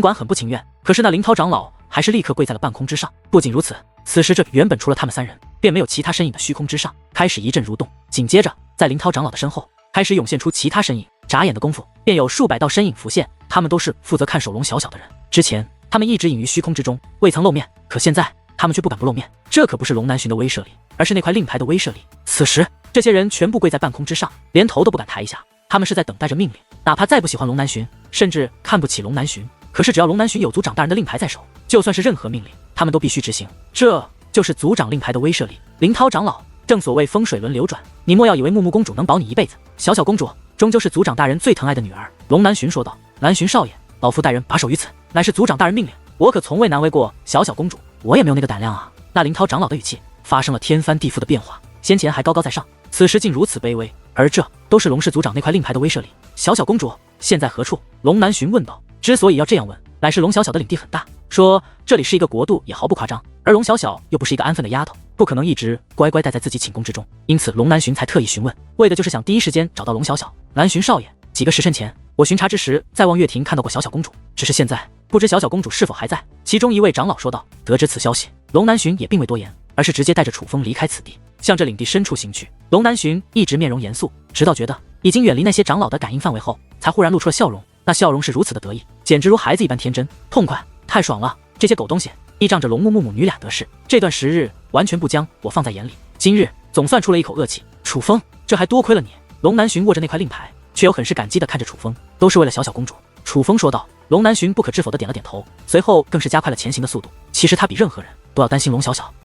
管很不情愿，可是那灵涛长老还是立刻跪在了半空之上。不仅如此，此时这原本除了他们3人，便没有其他身影的虚空之上，开始一阵蠕动。紧接着，在灵涛长老的身后，开始涌现出其他身影。眨眼的功夫，便有数百道身影浮现，他们都是负责看守龙小小的人。之前，他们一直隐于虚空之中，未曾露面，可现在，他们却不敢不露面。这可不是龙南巡的威慑力，而是那块令牌的威慑力。此时，这些人全部跪在半空之上，连头都不敢抬一下。他们是在等待着命令，哪怕再不喜欢龙南巡，甚至看不起龙南巡，可是只要龙南巡有族长大人的令牌在手，就算是任何命令，他们都必须执行。这就是族长令牌的威慑力。灵涛长老，正所谓风水轮流转，你莫要以为木木公主能保你一辈子。小小公主终究是族长大人最疼爱的女儿。龙南巡说道：“南巡少爷，老夫待人把守于此，乃是族长大人命令，我可从未难为过小小公主，我也没有那个胆量啊。”那灵涛长老的语气发生了天翻地覆的变化，先前还高高在上，此时竟如此卑微，而这都是龙氏族长那块令牌的威慑力。小小公主现在何处？龙南巡问道。之所以要这样问，乃是龙小小的领地很大，说这里是一个国度也毫不夸张，而龙小小又不是一个安分的丫头，不可能一直乖乖待在自己寝宫之中，因此龙南巡才特意询问，为的就是想第一时间找到龙小小。南巡少爷，几个时辰前，我巡查之时在望月亭看到过小小公主，只是现在不知小小公主是否还在。其中一位长老说道。得知此消息，龙南巡也并未多言，而是直接带着楚风离开此地，向着领地深处行去。龙南巡一直面容严肃，直到觉得已经远离那些长老的感应范围后，才忽然露出了笑容。那笑容是如此的得意，简直如孩子一般天真痛快，太爽了！这些狗东西依仗着龙木木母女俩得势，这段时日完全不将我放在眼里，今日总算出了一口恶气。楚风，这还多亏了你。龙南巡握着那块令牌，却又很是感激地看着楚风，都是为了小小公主。楚风说道。龙南巡不可置否地点了点头，随后更是加快了前行的速度。其实他比任何人都要担心龙小小。